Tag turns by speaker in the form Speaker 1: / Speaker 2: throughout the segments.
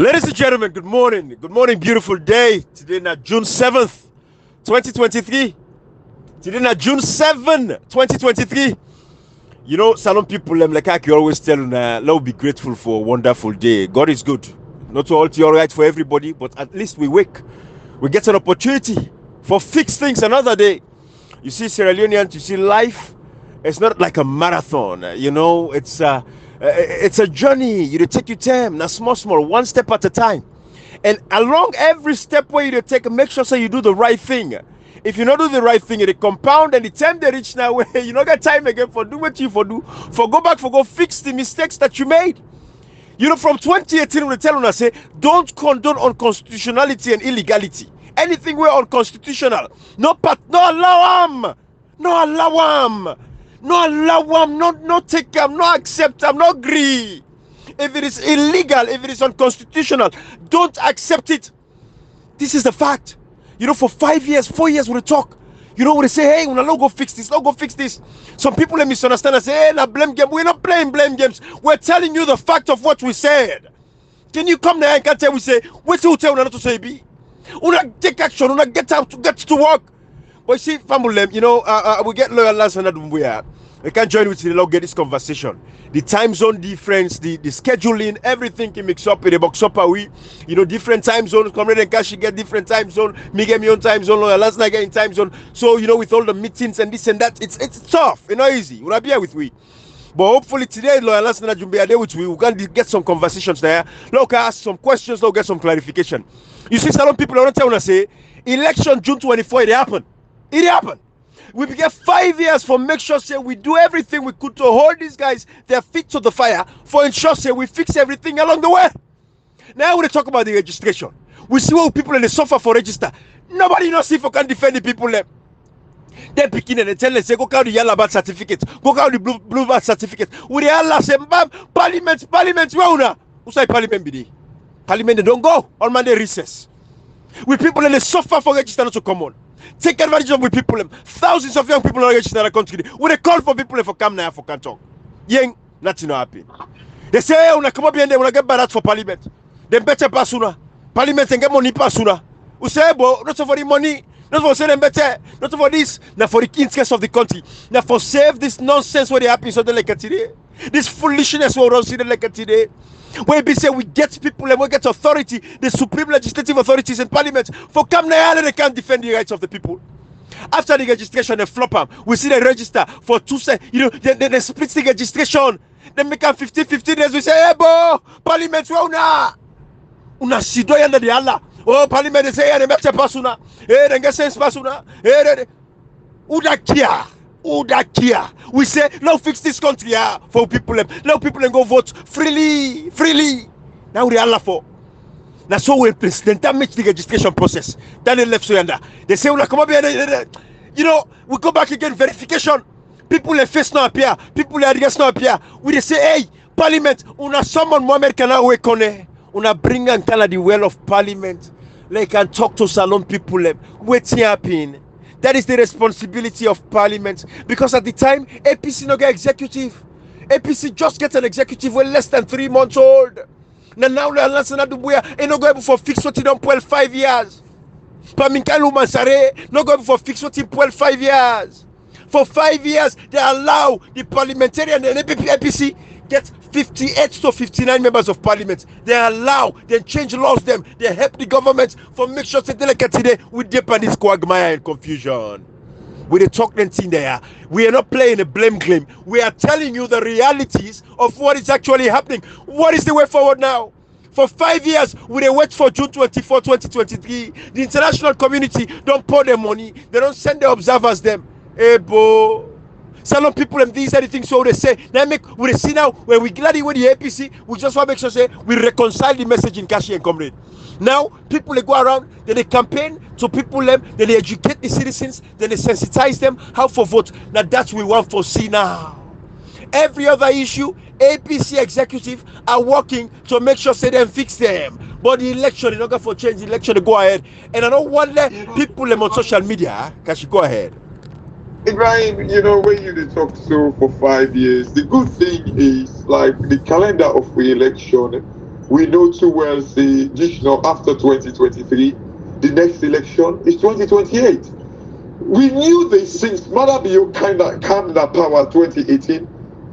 Speaker 1: Ladies and gentlemen, good morning. Good morning, beautiful day. Today na June 7th, 2023. Today na June 7th, 2023. You know, Salon people, like I always tell you, let's be grateful for a wonderful day. God is good. Not all all right for everybody, but at least we wake. We get an opportunity for fix things another day. You see, Sierra Leoneans, you see, life, it's not like a marathon. It's a journey. You take your time, now small, one step at a time. And along every step where you take, make sure so you do the right thing. If you not do the right thing, it compound, and the time they reach now, where you not get time again for do what you for do, for go back, for go fix the mistakes that you made. You know, from 2018, we tell us, say, don't condone unconstitutionality and illegality. Anything we're unconstitutional, no allow them, no allow them. No allow them, no take them, no accept them, no agree. If it is illegal, if it is unconstitutional, don't accept it. This is the fact. You know, for 5 years, 4 years, we talk. You know, we say, hey, we're not go fix this, not go fix this. Some people let misunderstand and say, hey, na blame game. We're not playing blame games. We're telling you the fact of what we said. Can you come there and can't tell we say, wait till tell not to say be? We not take action, we not get to work. But you see, family, you know, we get loyal last and that we can join with the log get this conversation. The time zone difference, the scheduling, everything can mix up in the box up. You know, different time zones. Comrade and Kashi get different time zone. Me get my own time zone. Loyal last night getting time zone. So you know, with all the meetings and this and that, it's tough. It's not easy. We'll not be here with we. But hopefully today, loyal last night you'll be there with we. We can get some conversations there. Look, ask some questions. Look, get some clarification. You see, some people don't tell us say election June 24. It happened. It happened. We get 5 years for make sure say we do everything we could to hold these guys their feet to the fire, for ensure say we fix everything along the way. Now we talk about the registration. We see what people in the suffer for register. Nobody knows if we can defend the people left. They picking and they tell them say go carry the yellow birth certificate, go carry the blue birth certificate. We the Allah say parliament where una? Who say parliament be there? Parliament they don't go. All man they recess. We people in the suffer for register not to come on. Take advantage of with people. Thousands of young people are registered in the country. When they call for people for come now for can talk. Young, nothing happen. They say, hey, una come up here and they wanna get barat for parliament. They better pass sooner. Parliament and get money pass sooner. We say, but not for the money, not for say them better, not for this, not for the interest of the country. Now for save this nonsense where they happen so they like today. This foolishness we don't see the like today. Where we say we get people and we get authority, the supreme legislative authorities and parliament, for come now and they can't defend the rights of the people. After the registration, they flop them. We see they register for 2 cents. You know, they split the registration. They make them 15 days. We say, hey, bo, parliament, una sidoy under the Allah. Oh, parliament, they say, hey, they make a pasuna. Hey, they get sense pasuna. Hey, Uda kia. We say, now fix this country for people. Now people go vote freely. Now we Allah for. Now so we president that makes the registration process. Then they left so yonder. They say, well, come up here. You know, we go back again, verification. People their face not appear. People their address not appear. We they say, hey, parliament, una summon Mohammed Kana Wekone. Una bring and tell the well of parliament. Like can talk to Salon people. What's happening? That is the responsibility of parliament, because at the time APC no get executive. APC just get an executive when less than 3 months old. Now the Alliance na Dubuya ain't no go able for fix what he don't pull 5 years. Paminkalu Mansare no go able for fix what he pull 5 years. For 5 years they allow the parliamentarian and APC get 58 to 59 members of parliament. They allow, they change laws them, they help the government for make sure that they like today we dip on this quagmire and confusion. We talk thing there. We are not playing a blame game. We are telling you the realities of what is actually happening. What is the way forward now? For 5 years, we wait for June 24, 2023. The international community don't pour their money. They don't send the observers them. Hey, bo. Some people and these anything so they say now we see now when we gladly with the APC, we just want to make sure say we reconcile the message in Kashi and Comrade. Now people they go around, then they campaign to people them, then they educate the citizens, then they sensitize them how for vote. Now that's what we want for see now. Every other issue, APC executive are working to make sure say them fix them. But the election, they're not going for change the election to go ahead. And I don't want people them on social media, Kashi go ahead.
Speaker 2: Ibrahim, you know, when you talk so for 5 years, the good thing is like the calendar of the election we know too well, say, just now after 2023, the next election is 2028. We knew these things. Mother Bio kind of came that power 2018.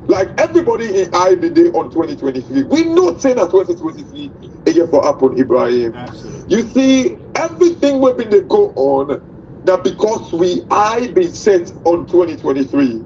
Speaker 2: Like everybody in IBD on 2023. We know saying that 2023 again for Apple Ibrahim.
Speaker 1: Absolutely.
Speaker 2: You see, everything we've been to go on that because I been set on 2023.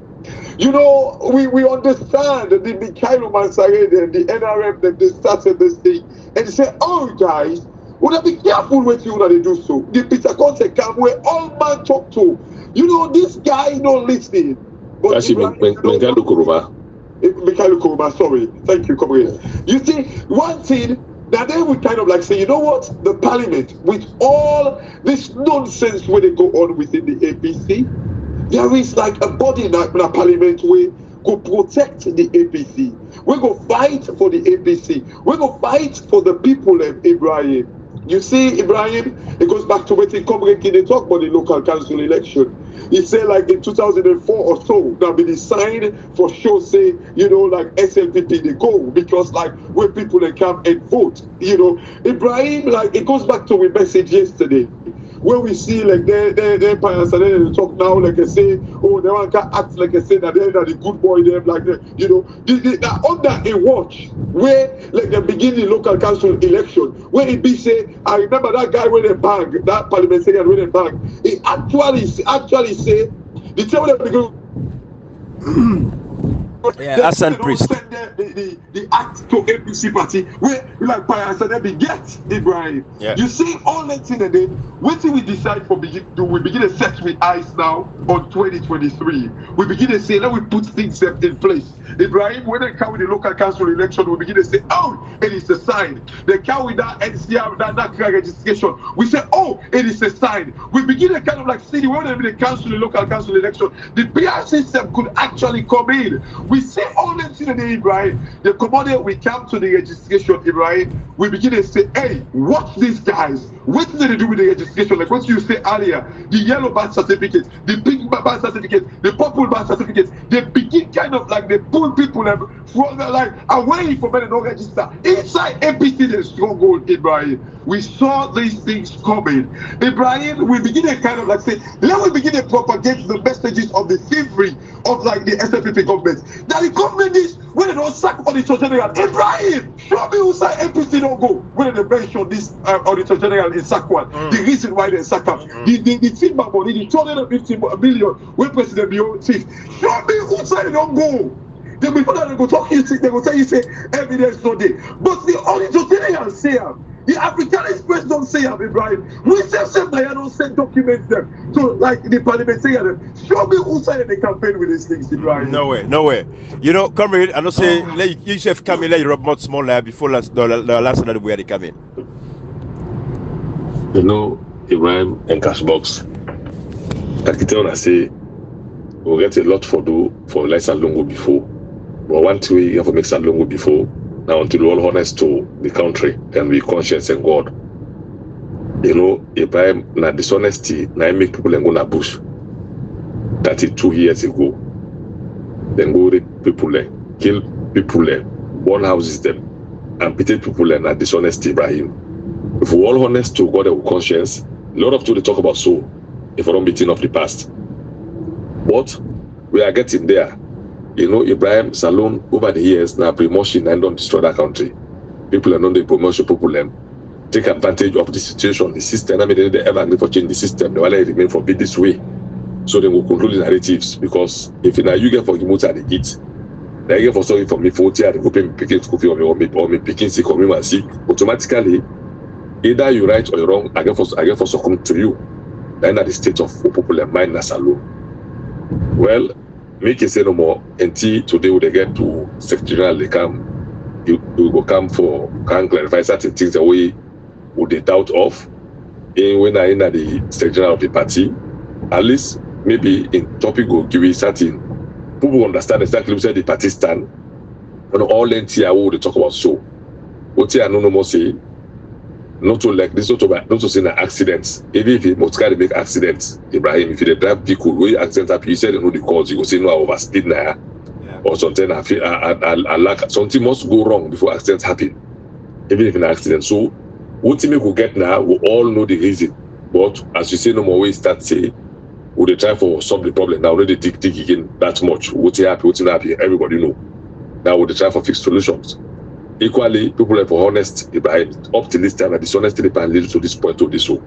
Speaker 2: You know, we understand that the Mikhailo Mansarede and the NRM that they started this thing and they say, oh guys, would be careful with you that they do so. The Peter Conte come where all man talk to. You know, this guy don't listen. But
Speaker 3: Actually, Mikhailo Kuruma.
Speaker 2: Mikhailo Kuruma, sorry. Thank you, comrade. You see, one thing that they would kind of like say, you know what? The parliament, with all this nonsense where they go on within the APC, there is like a body in the parliament where go protect the APC. We go fight for the APC. We go fight for the people of Ibrahim. You see, Ibrahim, it goes back to what they talk about the local council election. He said like in 2004 or so, that be the sign for sure say, you know, like SLPP they go because like where people they come and vote, you know. Ibrahim, like it goes back to we message yesterday. Where we see like their parents and then they talk now like I say, oh, they want to act like I say that they're the good boy, them like that, you know. Under a watch where like the beginning local council election, where it be say, I remember that guy with a bag, that parliamentarian with a bag, he actually say the table that begin.
Speaker 1: Yeah, Hassan Priest.
Speaker 2: The act to APC party where like parents and they get Ibrahim.
Speaker 1: Yeah.
Speaker 2: You see all that thing and then what we decide for we begin to set with eyes now on 2023. We begin to say let we put things in place. Ibrahim, when they come with the local council election, we begin to say, oh, it is a sign. They come with that NCR, that registration. We say, oh, it is a sign. We begin to kind of like see when the council, the local council election, the PR system could actually come in. We say all them things today, Ibrahim. The commodity, we come to the registration, Ibrahim. We begin to say, hey, watch these guys. What did they do with the registration? Like what you said earlier, the yellow birth certificate, the pink birth certificate, the purple birth certificate, they begin kind of like they pull people from like away from where they don't register. Inside APC, there's stronghold, Ibrahim. We saw these things coming. Ibrahim, we begin to kind of like say, let we begin to propagate the messages of the thievery of like the SLPP government. That the government is when they don't sack Auditor General. Ibrahim, show me who say APC don't go. When they mention this Auditor General in Sakwan, the reason why they sack up, the feedback money, the 250 million, when President Bio says, show me who say they don't go. Then before that they go talk you, they go tell you say evidence no day. But the Auditor General say the African Express don't say Ibrahim. We say they don't send documents them to like the parliamentarian. Show me who signed the campaign with these things, Ibrahim.
Speaker 1: No way. You know, comrade, I don't say you should come in like Rob much smaller before the last one where they come in.
Speaker 3: You know, Ibrahim and Cashbox. I can tell I say we'll get a lot for like Salongo before. But one thing we have to make Salongo before. Now, until we're all honest to the country and be conscious and God. You know, Ibrahim, na dishonesty, na make people go na bush. 32 years ago. Then go rape people, kill people, burn houses them, and pity people na dishonesty, Ibrahim. If we're all honest to God and conscience, a lot of people talk about so, if we don't be thinking of the past. But we are getting there. You know, Ibrahim Salon over the years now promotion and don't destroy that country. People are not the promotion, people take advantage of the situation, the system. I mean, they ever agree for change the system. They will remain for be this way. So they will control the narratives because if you get for Gimuta at the eat, they get for sorry for me 40 at the open picking school or me picking sick or me and sick, automatically either you right or you're wrong, I get for succumb to you. Then at the state of popular mind as alone. Well, make it say no more until today when they get to secretarial they come, you will come for can clarify certain things that we would they doubt of. And when I in the secretarial of the party, at least maybe in topic will give you certain people understand exactly what the party stand. And all NTI they talk about so. What I no more say, not to like this, not to say an accidents. Even if you must carry make accidents, Ibrahim, if you drive vehicle, where accident happen, you say you know the cause, you go say no, I overspeed now, or something. I lack something must go wrong before accidents happen. even if in an accident. So what we could get now, we all know the reason. But as you say, no more we start say, would they try for solve the problem? Now already dig again that much. What's happy, what's not happy, everybody know. Now would they try for fixed solutions? Equally, people are for honest, Ibrahim, up to this time, and dishonesty can lead to this point of this so.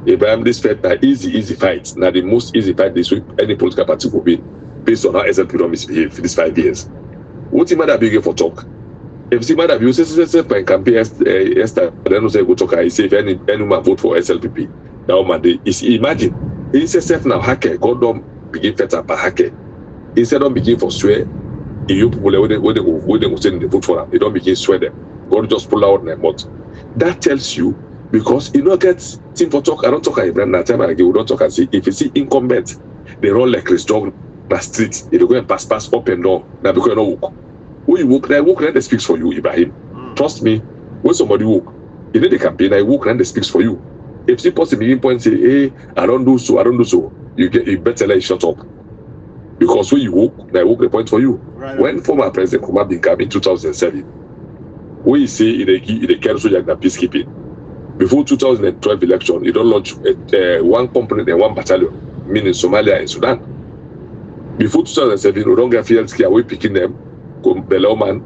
Speaker 3: Ibrahim, this fight now easy fight. Now the most easy fight this week any political party will be based on how SLP don't misbehave for these 5 years. What matter be for talk? If see matter you say when campaign Esther, then say go talk. I say if any man vote for SLPP, now man they is imagine self now hacker God don't begin fet up a hacker. Instead don't begin for swear. If you people where they go say they vote for them, they don't begin swear them. God just pull out their mouth. That tells you because you don't get team for talk. I don't talk Ibrahim that time again. We don't talk and see if you see incumbent, they run like Chris Dog na street. If they go and pass up and down, now because you don't walk. When you walk, then they speaks for you, Ibrahim. Trust me, when somebody walk, you need the campaign, I walk and they speaks for you. If the person begin point say, hey, I don't do so, you better let it shut up. Because when you walk, they walk the point for you. Right. When former President Kumar bin came in 2007, when he say in the cancel the peacekeeping, before 2012 election, he don't launch one component and one battalion, meaning Somalia and Sudan. Before 2007, we don't get field care, we picking them. Belauman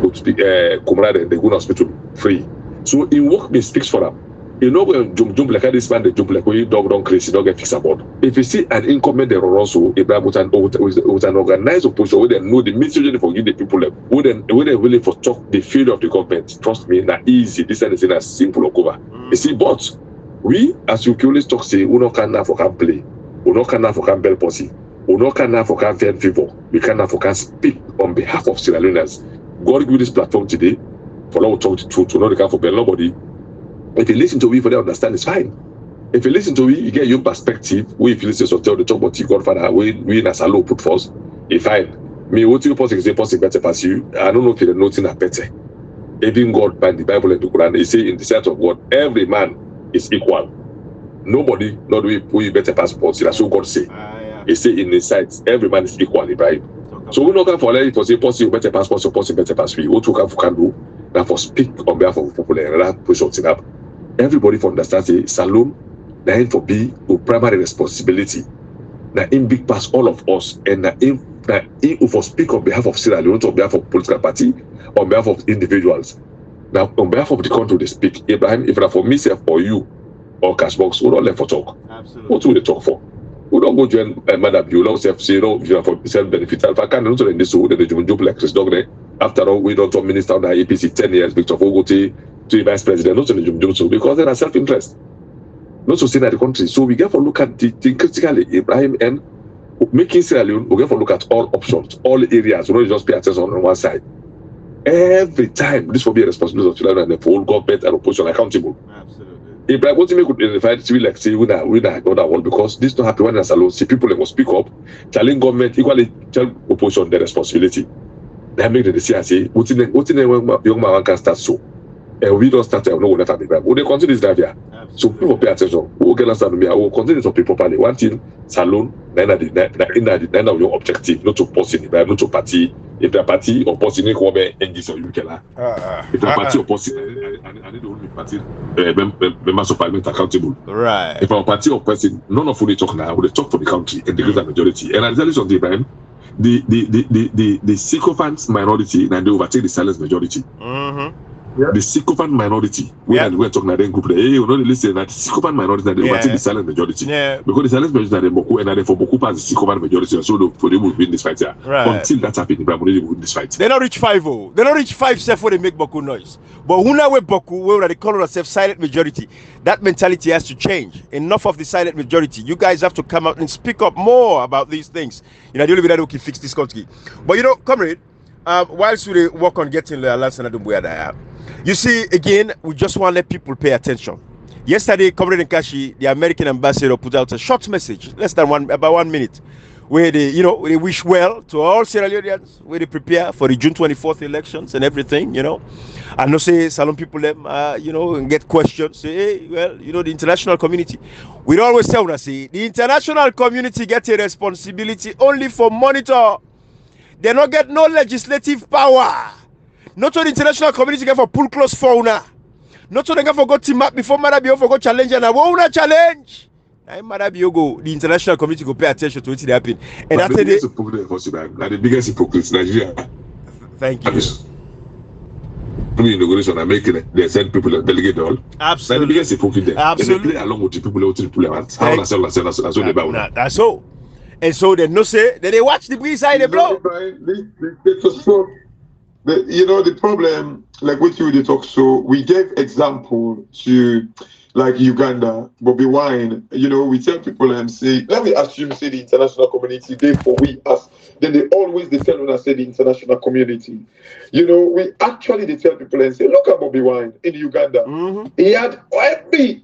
Speaker 3: would speak Comrade and the Gun Hospital free. So in work me speaks for them. You know when jump like this man, they jump like we dog don't crazy, don't get fixed about. If you see an incumbent there also, Ibrahim with an organized opposition, we then know the message for give the people we then really for talk the failure of the government. Trust me, not easy. This is a simple over. You see, but we as you always talk say, we not can now for can play, we not can now for can bell pussy. We no can now for can favor. We can now for can speak on behalf of Sierra Leoneans. God give you this platform today for now to talk the truth. We no can for bell nobody. If you listen to me for them understand, it's fine. If you listen to me, you get your perspective. We if you listen to tell the talk about your Godfather, we as a law put first. It's fine. Me what you possible say possible better pass you. I don't know if you're noting a better. Even God by the Bible and the Quran, they say in the sight of God, every man is equal. Nobody, not we better pass but that's what God say. He say in the sight, every man is equally right. So we not going for let it for say possible better pass, possible better pass. We what we can do now for speak on behalf of people and push something up. Everybody for understand say Salome, now for be a primary responsibility. Now in big pass all of us and now in for speak on behalf of Sierra Leone, on behalf of political party, on behalf of individuals. Now on behalf of the country they speak. Ibrahim, if not for myself or you or Cashbox, we don't let for talk. Absolutely. What will they talk for? We don't go join Madam you don't say no for self-benefit. If I can't answer in this way, then you jump like Chris Dog there. After all, we don't talk minister on the APC 10 years, Victor Fogote to the vice president, not to the jump so because they are self-interest. Not to say that the country. So we get for look at the critically Ibrahim and making Sierra Leone, we get for look at all options, all areas. We don't just pay attention on one side. Every time, this will be a responsibility of children and the whole government and opposition accountable. Absolutely. Ibrahim, what you make could identify to be like say we not another world because this don't happen when as alone. See people they must speak up, telling government equally tell opposition their responsibility. They make the decision say what in the young man can start so. And we don't start no will never be bad. Will they continue this drive here? So people pay attention. We will get us and we will continue to pay properly. One thing, salon, then of your objective, not to person, not to party. If the party or person in Kobe and this or you can if the party or person and the only party members of parliament accountable. Right. If our party or person, none of who they talk now, they talk for the country and the greater majority. And as I on the Ibrahim, the sycophant minority and they overtake the silent majority. Mm-hmm. Yeah. The sycophant minority, we're talking about group. Hey, you know, listen, that the sycophant minority that they overtake the silent majority. Yeah. Because the silent majority that they Boku and they for Boku pass the sycophant majority, so for them will win this fight here. Right. Until that happens, they will win this fight. They don't reach 5-0. They don't reach 5 before they make Boku noise. But who now with Boku, where they call themselves silent majority, that mentality has to change. Enough of the silent majority. You guys have to come out and speak up more about these things. You know, the only way that we can fix this country. But you know, comrade, whilst we work on getting the alliance and the you see, again, we just want to let people pay attention. Yesterday, Comrade Nkashi, the American ambassador, put out a short message, less than about 1 minute, where they, they wish well to all Sierra Leoneans, where they prepare for the June 24th elections and everything, And no say, Salon people, them, and get questions. Say, hey, well, the international community. We always tell us, say, the international community gets a responsibility only for monitor. They don't get no legislative power.
Speaker 1: Not all the international community get for pull close for una. Not all they get for go team up before Marabio for go challenge and I won't challenge. I'm Marabio go. The international community go pay attention to what happen. And
Speaker 3: But
Speaker 1: after
Speaker 3: the biggest
Speaker 1: the
Speaker 3: hypocrite for Sudan, like the biggest hypocrites, Nigeria.
Speaker 1: thank you.
Speaker 3: In negotiation and making it, they send people that delegate all. Like the
Speaker 1: Absolutely.
Speaker 3: biggest hypocrite there.
Speaker 1: Absolutely.
Speaker 3: And they play along with the people who to pull out. How that's all they bow.
Speaker 1: That's all. And so they no say that they watch the breeze side they blow.
Speaker 2: The problem, like with you, they talk. So we gave example to like Uganda, Bobby Wine. We tell people and say, let me assume say the international community. Therefore, we us. Then they tell us say the international community. We actually they tell people and say, look at Bobby Wine in Uganda.
Speaker 1: Mm-hmm.
Speaker 2: He had every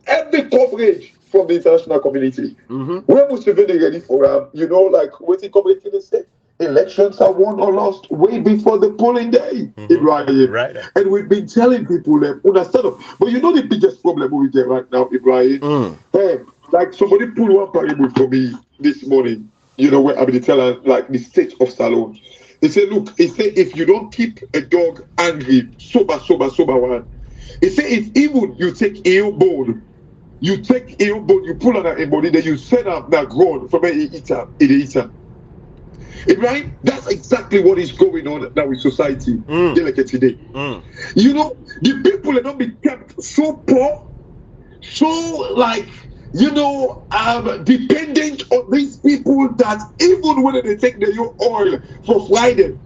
Speaker 2: coverage from the international community.
Speaker 1: Mm-hmm.
Speaker 2: When Museveni ready for like what the community they say. Elections are won or lost way before the polling day, Ibrahim.
Speaker 1: Right.
Speaker 2: And we've been telling people that understand. But the biggest problem we get right now, Ibrahim. Hey, like somebody pulled one parable for me this morning. Where I've been telling like the state of Salon. He said, look, if you don't keep a dog angry, sober one. He said, if even you take ill bone, you pull on a body, then you send up that ground from an eater. Right? That's exactly what is going on now with society. Like today. The people are not be kept so poor, so like dependent on these people that even when they take their own oil for Friday,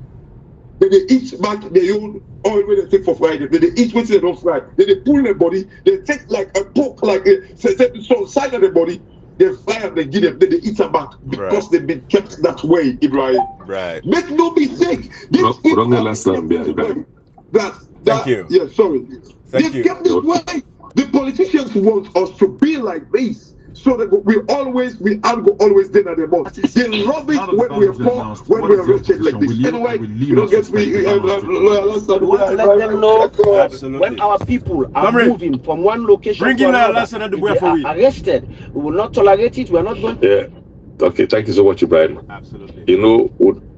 Speaker 2: then they eat back their own oil when they take for Friday. Then they eat what they don't fry. Then they pull their body, they take like a poke, like some side of the body. They fry and they give them, then they eat them back because they've been kept that way, Ibrahim.
Speaker 1: Right.
Speaker 2: Make no mistake.
Speaker 3: Thank
Speaker 1: you.
Speaker 2: Yeah, sorry.
Speaker 1: Thank you.
Speaker 2: Kept this way. The politicians want us to be like this. So that we are always then at the most. They love it when we are poor, when we are wretched like this. Anyway, you don't get me.
Speaker 4: Let them know when our people are moving from one location to another, if they are arrested, we will not tolerate it. We are not going to.
Speaker 3: Yeah. Okay, thank you so much, Ibrahim.
Speaker 1: Absolutely.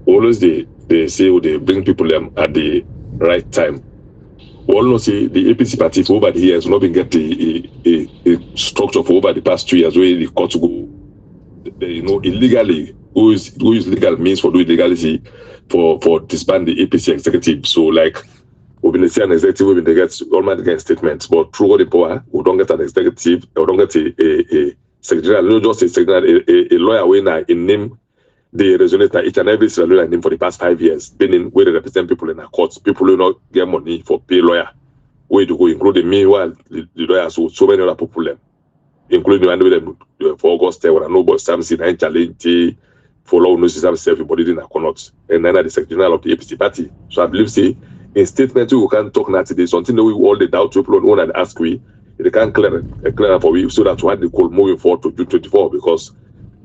Speaker 3: Always they say they bring people at the right time. We all know see the APC party for over the years not been get a structure for over the past 2 years where the court to go illegally who is legal means for doing legality for disband the APC executive. So like we've been seeing an executive, we've been get all get statements, but through all the power, we don't get an executive, we don't get a secretary, not just a secretary, a lawyer winner in name. They resonate each and every single lawyer name for the past 5 years, meaning where they represent people in the courts, people who not get money for pay lawyer. Where to go, including me, while the lawyers, so many other people, including one of them for August, where I know about something and challenge for law no system everybody in a cannot, and then the secretary general of the APC party. So I believe, say, in statement we can talk now today, something that we all the doubt people on and ask we, they can clear for we so that we had the call moving forward to June 24 because.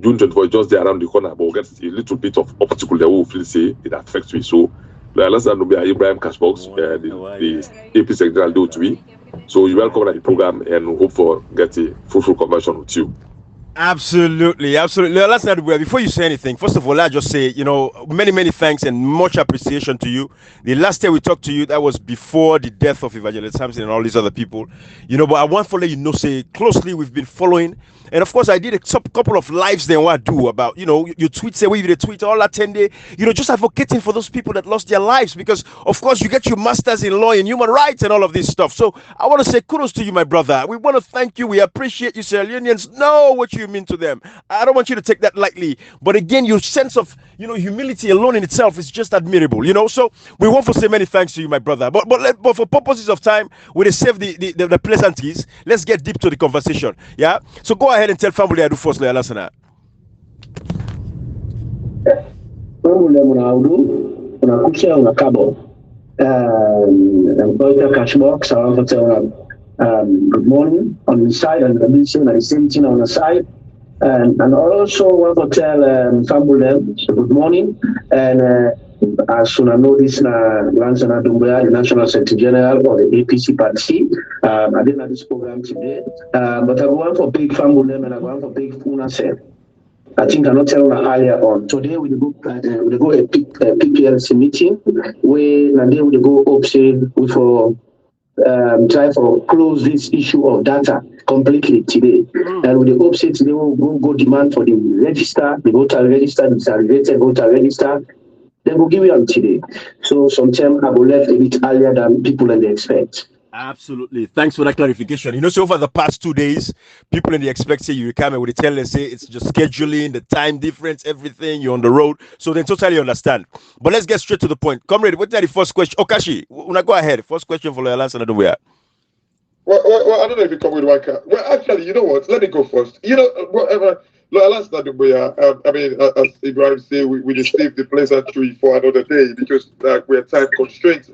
Speaker 3: June 24 is just there around the corner, but we'll get a little bit of obstacle that we will feel say it affects me. So, let's know Ibrahim Cashbox, the AP Secretary do to me. So, you welcome to the program and hope for get a fruitful conversion with you.
Speaker 1: Absolutely. Let's not where before you say anything. First of all, I just say, many thanks and much appreciation to you. The last time we talked to you, that was before the death of Evangelist Samson and all these other people. But I want to let you know, say closely we've been following. And of course, I did a couple of lives then what I do about, your tweets, say we did a tweet all that 10 day, just advocating for those people that lost their lives because, of course, you get your masters in law and human rights and all of this stuff. So I want to say kudos to you, my brother. We want to thank you. We appreciate you. Sierra Leoneans know what you mean to them. I don't want you to take that lightly. But again, your sense of, humility alone in itself is just admirable, So we want to say many thanks to you, my brother. But for purposes of time, we'll save the pleasantries. Let's get deep to the conversation. Yeah. So go ahead and tell family I do first, Lasana.
Speaker 4: Unakucha unakabo. Cashbox, I want to tell good morning on the side and the same thing on the side. And also want to tell Fambulem good morning. And as soon as I know this, Lansana Doumbouya, the National Secretary General of the APC Party, I didn't have this program today. But I go on for big Fambulem and I go on for big Funase. I think I not tell you earlier on. Today we go a PPLC meeting where Nadia will go upstairs for try for close this issue of data completely today. And with the upset today will go demand for the register, the voter register, the disaggregated voter register. They will give you on today. So sometimes I will left a bit earlier than people and they expect.
Speaker 1: Absolutely. Thanks for that clarification. You know, so over the past 2 days, people in the expect say you come and with the tell us say it's just scheduling, the time difference, everything, you're on the road. So they totally understand. But let's get straight to the point. Comrade, what's the first question? Okashi, una go ahead. First question for Loyal Answer.
Speaker 2: Well, I don't know if you come with Waka. Well, actually, you know what? Let me go first. You know, whatever. Last night, I mean, as Ibrahim say, we received the pleasantry for another day because we're time constraints.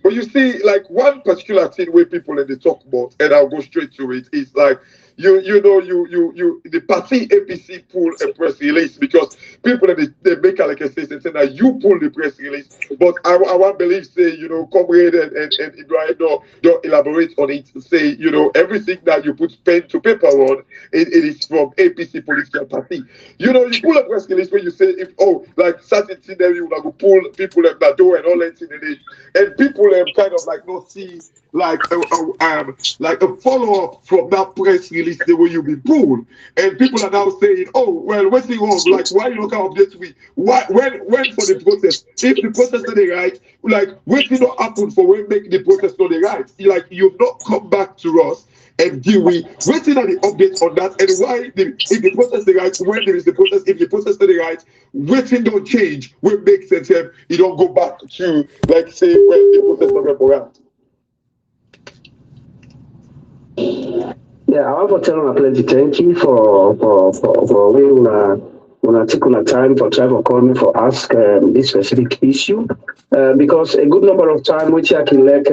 Speaker 2: But you see, like one particular thing where people in the talk about, and I'll go straight to it, is like you the party APC pull a press release because people they make like a statement saying that you pull the press release, but I want believe say Comrade and Ibrahim don't elaborate on it. Say everything that you put pen to paper on it is from APC political party. You pull a press release when you say if like certain thing that you go pull people that door and all that thing in it, and people kind of like not see like a follow up from that press release the way you be pulled, and people are now saying, "Oh, well, what's the wrong? Like, why you not update me? Why when for the process? If the process not the right, like, what did not happen for when make the process not the right? Like, you've not come back to us." And deal with waiting at the update on that, and why if the process the right, when there is the process, if the process not the right, waiting don't change, will make sense. You don't go back to like say when the process not right.
Speaker 4: Yeah, I want to tell you plenty. Thank you for when I take time for try for call me for ask this specific issue because a good number of time which I can like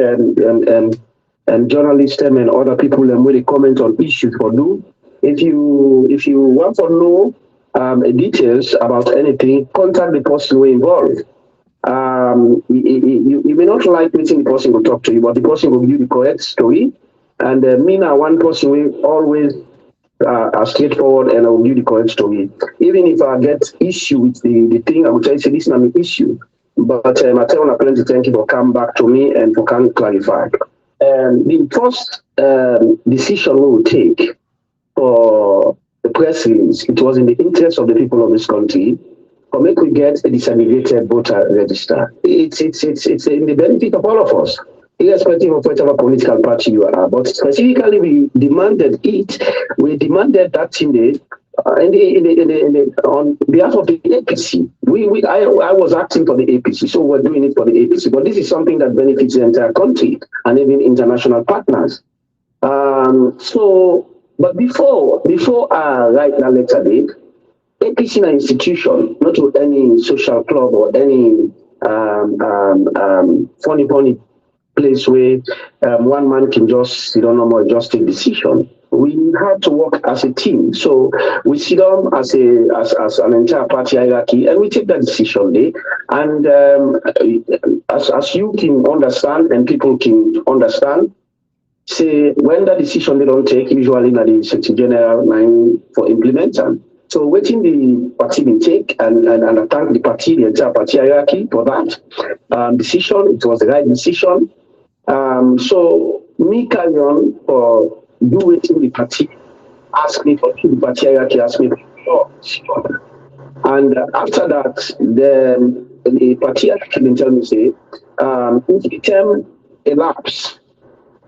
Speaker 4: and journalists and other people and when they comment on issues for do. If you want to know details about anything, contact the person who involved. You may not like meeting the person will talk to you, but the person will give you the correct story. And me now, one person will always are straightforward and I will give the correct story. Even if I get issue with the thing, I will tell you, say, this is not an issue. But I tell you, plenty thank you for coming back to me and for clarify. The first decision we will take for the press release, it was in the interest of the people of this country for make we get a disaggregated voter register. It's in the benefit of all of us, irrespective of whatever political party you are. But specifically, we demanded it. We demanded that in on behalf of the APC. I was acting for the APC, so we're doing it for the APC. But this is something that benefits the entire country and even international partners. But before I write that letter, APC is an institution, not to any social club or any funny place where one man can just just take decision. We have to work as a team. So we sit down as an entire party hierarchy and we take that decision there. And as you can understand and people can understand, say when that decision they don't take, usually in the Secretary General line for implementation. So waiting the party will take and I thank the party, the entire party hierarchy for that decision. It was the right decision. So me carry on for do waiting the party, ask me for the party hierarchy, ask me for and after that, the party hierarchy will tell me say, if the term elapse,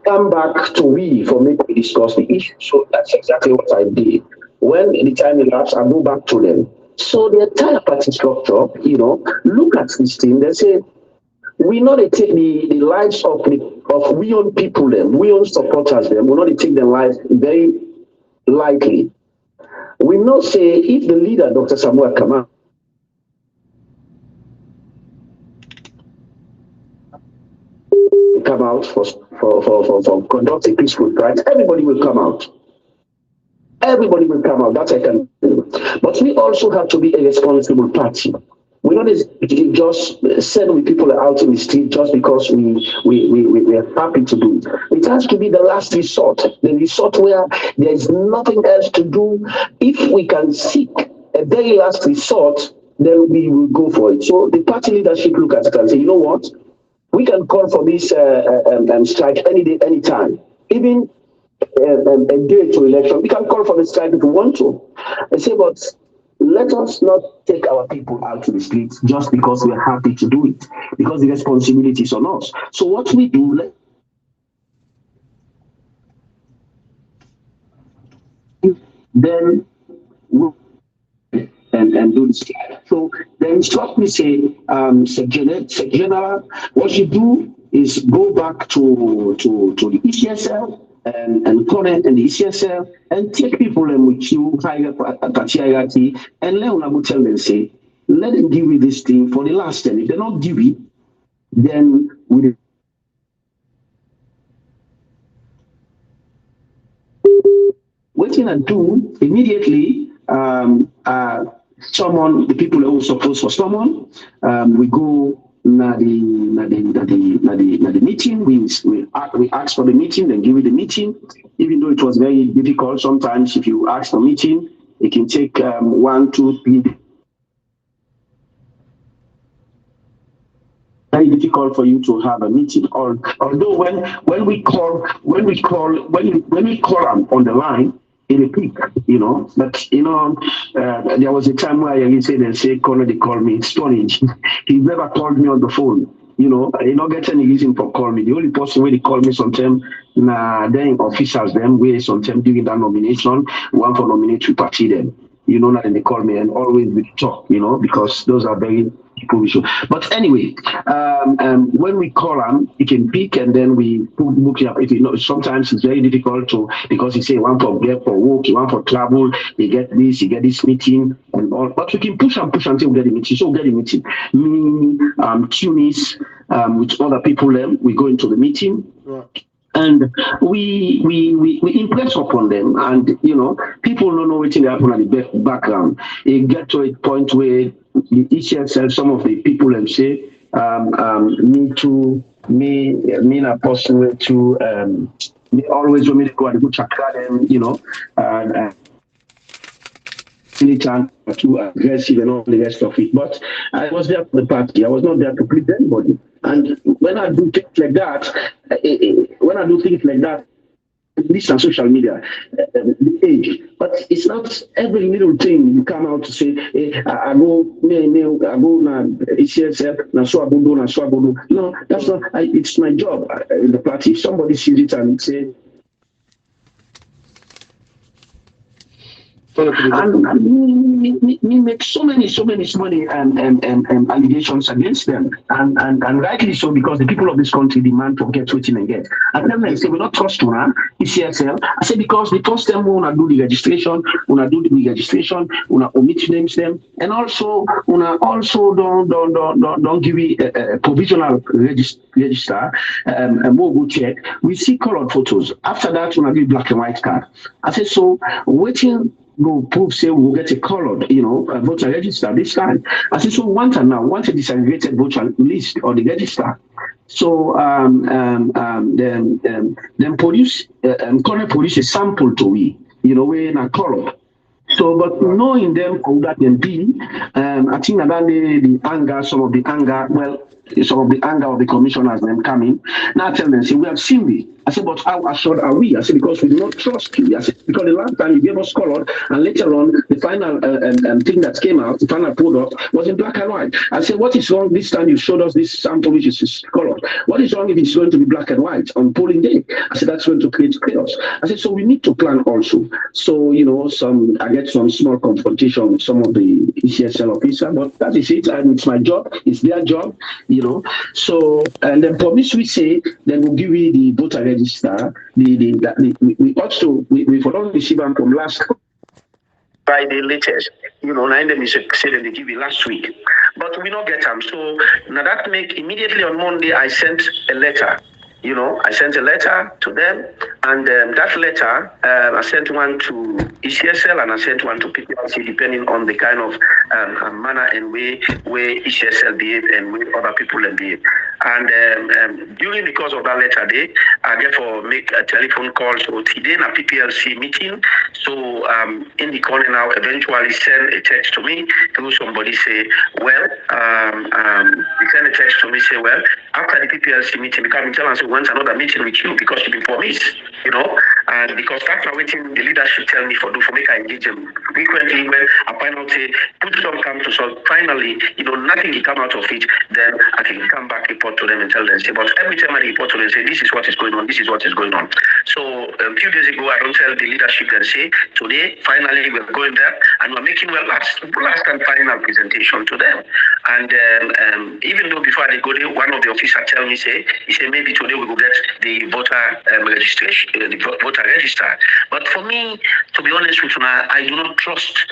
Speaker 4: come back to we for me to discuss the issue. So that's exactly what I did. When the time elapsed, I go back to them. So the entire party structure, look at this thing. They say, we not take the lives of we own people, we own supporters, we not take their lives very lightly. We not say if the leader, Dr. Samuel Kamara, come out for conduct a peaceful fight, everybody will come out. Everybody will come out. That I can do. But we also have to be a responsible party. We not just send with people out in the street just because we are happy to do it. It has to be the last resort, the resort where there is nothing else to do. If we can seek a very last resort, then we will go for it. So the party leadership look at it and say, you know what? We can call for this strike any day, any time. Even a day to election, we can call for the strike if we want to. I say, but let us not take our people out to the streets just because we're happy to do it, because the responsibility is on us. So what we do, then we'll and do this. So the instruction say, General, what you do is go back to the ECSL and connect and the ECSL and take people with you hierarchy and let them tell them, say, let them give you this thing for the last time. If they don't give it, then we waiting and do immediately. Someone, the people who suppose for someone, we go na the meeting. We ask for the meeting, then give you the meeting. Even though it was very difficult, sometimes if you ask for meeting, it can take 1, 2, 3. Very difficult for you to have a meeting. Although when we call them on the line, in a peak, but there was a time where he said and say, Connor, they call me storage. He never called me on the phone. He don't get any reason for call me. The only person where they call me sometimes, then officials them where sometimes during that nomination, one for nominatory party them. That they call me and always we talk, because those are very people. But anyway, when we call them, you can pick and then we book it up. If sometimes it's very difficult to, because you say one for work, one for travel, you get this meeting and all. But we can push until we get the meeting. So we get the meeting. Me, Tunis, with other people, we go into the meeting. Right. And we impress upon them, and people don't know what happen at the background. It get to a point where the ECSL, some of the people them say, me a person way to me always want me to go and go chakra them, militant, too aggressive and all the rest of it. But I was there for the party. I was not there to please anybody. And when I do things like that, this on social media, the age, but it's not every little thing you come out to say, I go na ECSL, na so abodo. No, that's not. It's my job in the party. If somebody sees it and say, and me make so many allegations against them, and rightly so, because the people of this country demand to get waiting and get. And then I say we not trust one ECSL. I say because the first time we wanna do the registration, wanna omit names them, and also don't give me a provisional register, and we'll go check. We see colored photos. After that, wanna give black and white card. I say so waiting. Go prove say we'll get a colored, voter register this time. I said so want a disaggregated voter list or the register. So then police current police a sample to we, we're not colored. So, but knowing them how that can be, I think that the anger, some of the anger of the commissioners them coming. Now I tell them, say, we have seen it. I said, but how assured are we? I said, because we do not trust you. I said, because the last time you gave us colored, and later on, the final thing that came out, the final product, was in black and white. I said, what is wrong this time you showed us this sample which is colored? What is wrong if it's going to be black and white on polling day? I said, that's going to create chaos. I said, so we need to plan also. So, I get some small confrontation with some of the ECSL officer, but that is it, and it's my job, it's their job, So, and then promise we say, then we'll give you the voter register. We also don't receive them from last Friday latest. Nine them is said they give you last week, but we not get them. So now that make immediately on Monday I sent a letter. I sent a letter to them, and that letter, I sent one to ECSL and I sent one to PPRC, depending on the kind of manner and way ECSL behave and way other people behave. And during the course of that letter day, I therefore make a telephone call to today in a PPLC meeting. So in the corner now, eventually send a text to me through somebody say, well, he send a text to me say, well, after the PPLC meeting, because tell us we want another meeting with you because you've been promised, you know, and because that's waiting the leadership tell me for make I engage them frequently when I finally say put some come to solve. Finally, you know, nothing will come out of it. Then I can come back, report to them and tell them. Say, but every time I report to them, say this is what is going on. This is what is going on. So a few days ago, I don't tell the leadership and say today finally we're going there and we're making last and final presentation to them. And even though before they go there, one of the officers tell me he said maybe today we will get the voter registration, the voter register. But for me, to be honest with you, I do not trust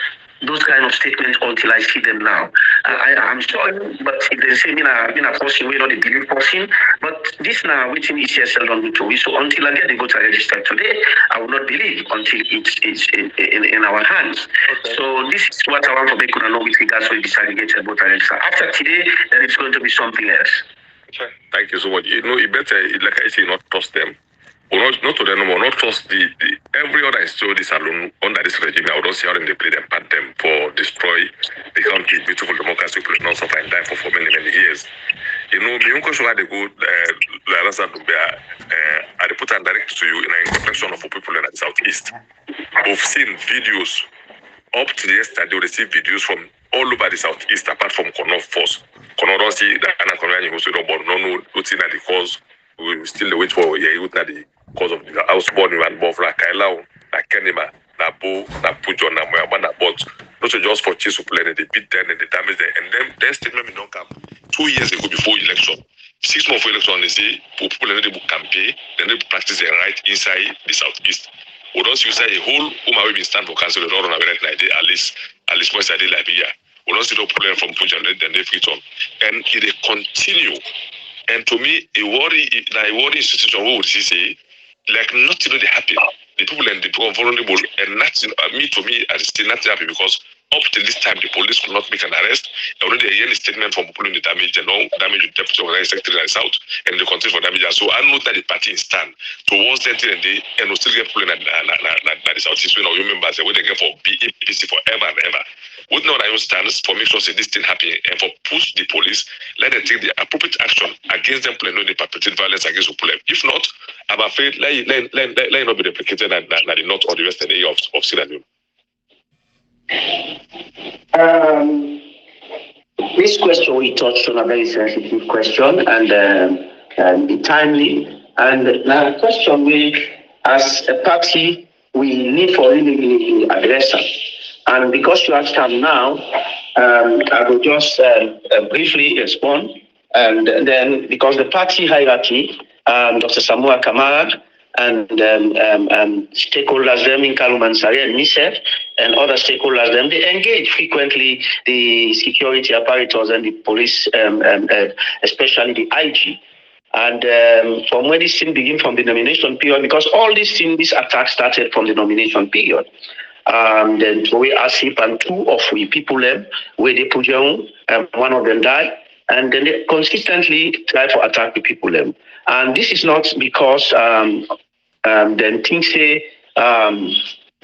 Speaker 4: those kind of statements until I see them now. I'm sorry, but if they say me a person, we not a believe person. But this now waiting ECSL don't do to me. So until I get the voter register today, I will not believe until it's in our hands. Okay. So this is what I want to make know with regards to the disaggregated voter register. After today, then it's going to be something else.
Speaker 3: Okay. Thank you so much. You know, it better, like I say, not trust them. Or not to them no more, not trust the every other institution alone under this regime. I would not see how they play them part them for destroy the country, beautiful democracy, not suffer and die for many years. You know, me unko show they go I put and direct to you in a reflection of people in the southeast. We've seen videos up to yesterday. We receive videos from all over the southeast apart from Kono Force. Kono don't see that Anakono you also don't know what's in the cause. We still wait for the cause of the houseborn and Bovra, Kailao, Kenima, Napo, Napujo, Namoyama, Nabot, not just for Chisuple, they beat them and they damage them. And then statement don't come 2 years ago before election. 6 months before election, they say people they book campaign, then they practice their right inside the southeast. Or else you say a whole woman will stand for council, they don't run away right at least once a day Liberia. Or else they don't problem from Puja, then they fit on. And if they continue. And to me, a worry institution, what would she say? Like nothing really happen. The people and the people vulnerable, and nothing. To me, I still not happy because up till this time, the police could not make an arrest. Already a yearly statement from people in the damage and all damage with deputy organizing secretary and south, and they continue for damage. So I know that the party stand towards that and they and we still get people in the southeast. When our members when they get for APC forever and ever. What now I stands for make sure that this thing happen and for push the police, let them take the appropriate action against them when they perpetrate violence against the people. If not, I'm afraid let it not be replicated at the north or the western area of Sierra Leone.
Speaker 4: This question we touched on a very sensitive question and timely. And the question we, as a party, we need for really address it. And because you asked them now, I will just briefly respond. And then, because the party hierarchy, Dr. Samoa Kamara and stakeholders, them in Kalumansari and NICEF and other stakeholders, them they engage frequently the security apparatus and the police, especially the IG. And from when this thing began from the nomination period, because all these attacks started from the nomination period. Then we ASIP and 2 of we people where they put down, one of them died, and then they consistently try to attack the people and this is not because then things say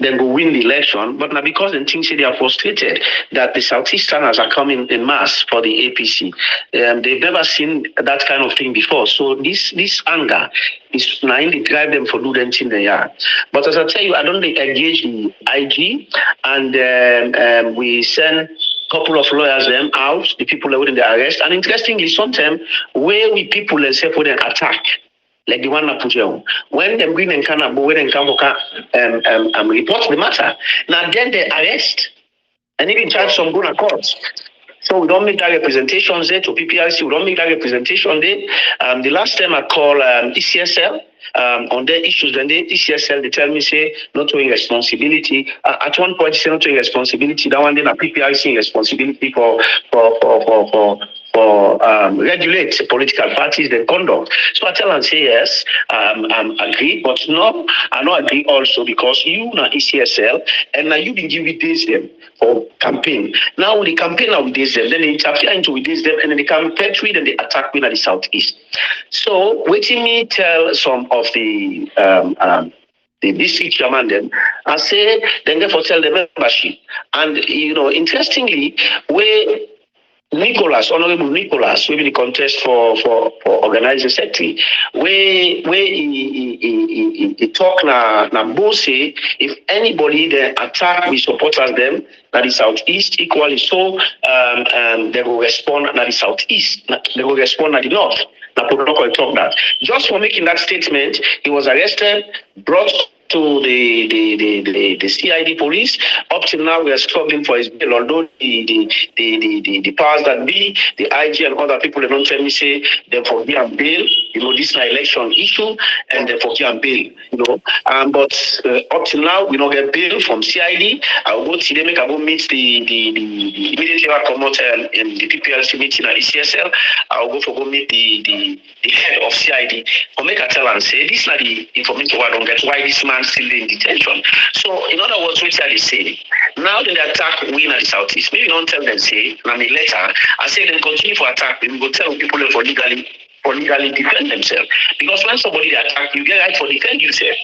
Speaker 4: then go win the election, but now because then things say they are frustrated that the Southeasterners are coming in mass for the APC. They've never seen that kind of thing before. So this anger is now they drive them for doing things they are. But as I tell you, I don't engage the IG, and we send couple of lawyers them out, the people that were in the arrest. And interestingly, sometimes where we people themselves would attack. Like the one that put you when them green and Canada, when them come report the matter. Now then they arrest and even charge some going to court. So we don't make that representations there to PPRC. We don't make that representation there. The last time I called ECSL on their issues, then the ECSL they tell me say not taking responsibility. At one point, they say not taking responsibility. That one then a PPRC responsibility for regulate political parties, their conduct. So I tell and say yes, agree, but no, I not agree also because you na ECSL and now you been giving this them for campaign. Now the campaign now with this them, then they interfere into with this them, and then they come perpetrate and they attack me at the southeast. So waiting me tell some of the district chairman them, I say then therefore tell the membership. And interestingly, where Honorable Nicholas, we will contest for organizing secretary. Where he talk na both say if anybody they attack, we support us them. That is southeast equally so. They will respond at the southeast. They will respond at the north. Now protocol talk that. Just for making that statement, he was arrested, brought to the CID police. Up till now, we are struggling for his bail. Although the powers that be, the IG and other people, they don't tell me say they forgive and bail. This is an election issue, and they forgive and bail. But up till now, we don't get bail from CID. I will go to them. I will meet the immediately I come out in the PPLC meeting at ECSL. I will go meet the head of CID. For make a tell and say this is not the information I don't get why this man still in detention. So in other words, which are they saying? Now that they attack we in the southeast, maybe don't tell them say, and the letter, I say them continue for attack, we will tell people for legally defend themselves. Because when somebody attack, you get right for defend yourself.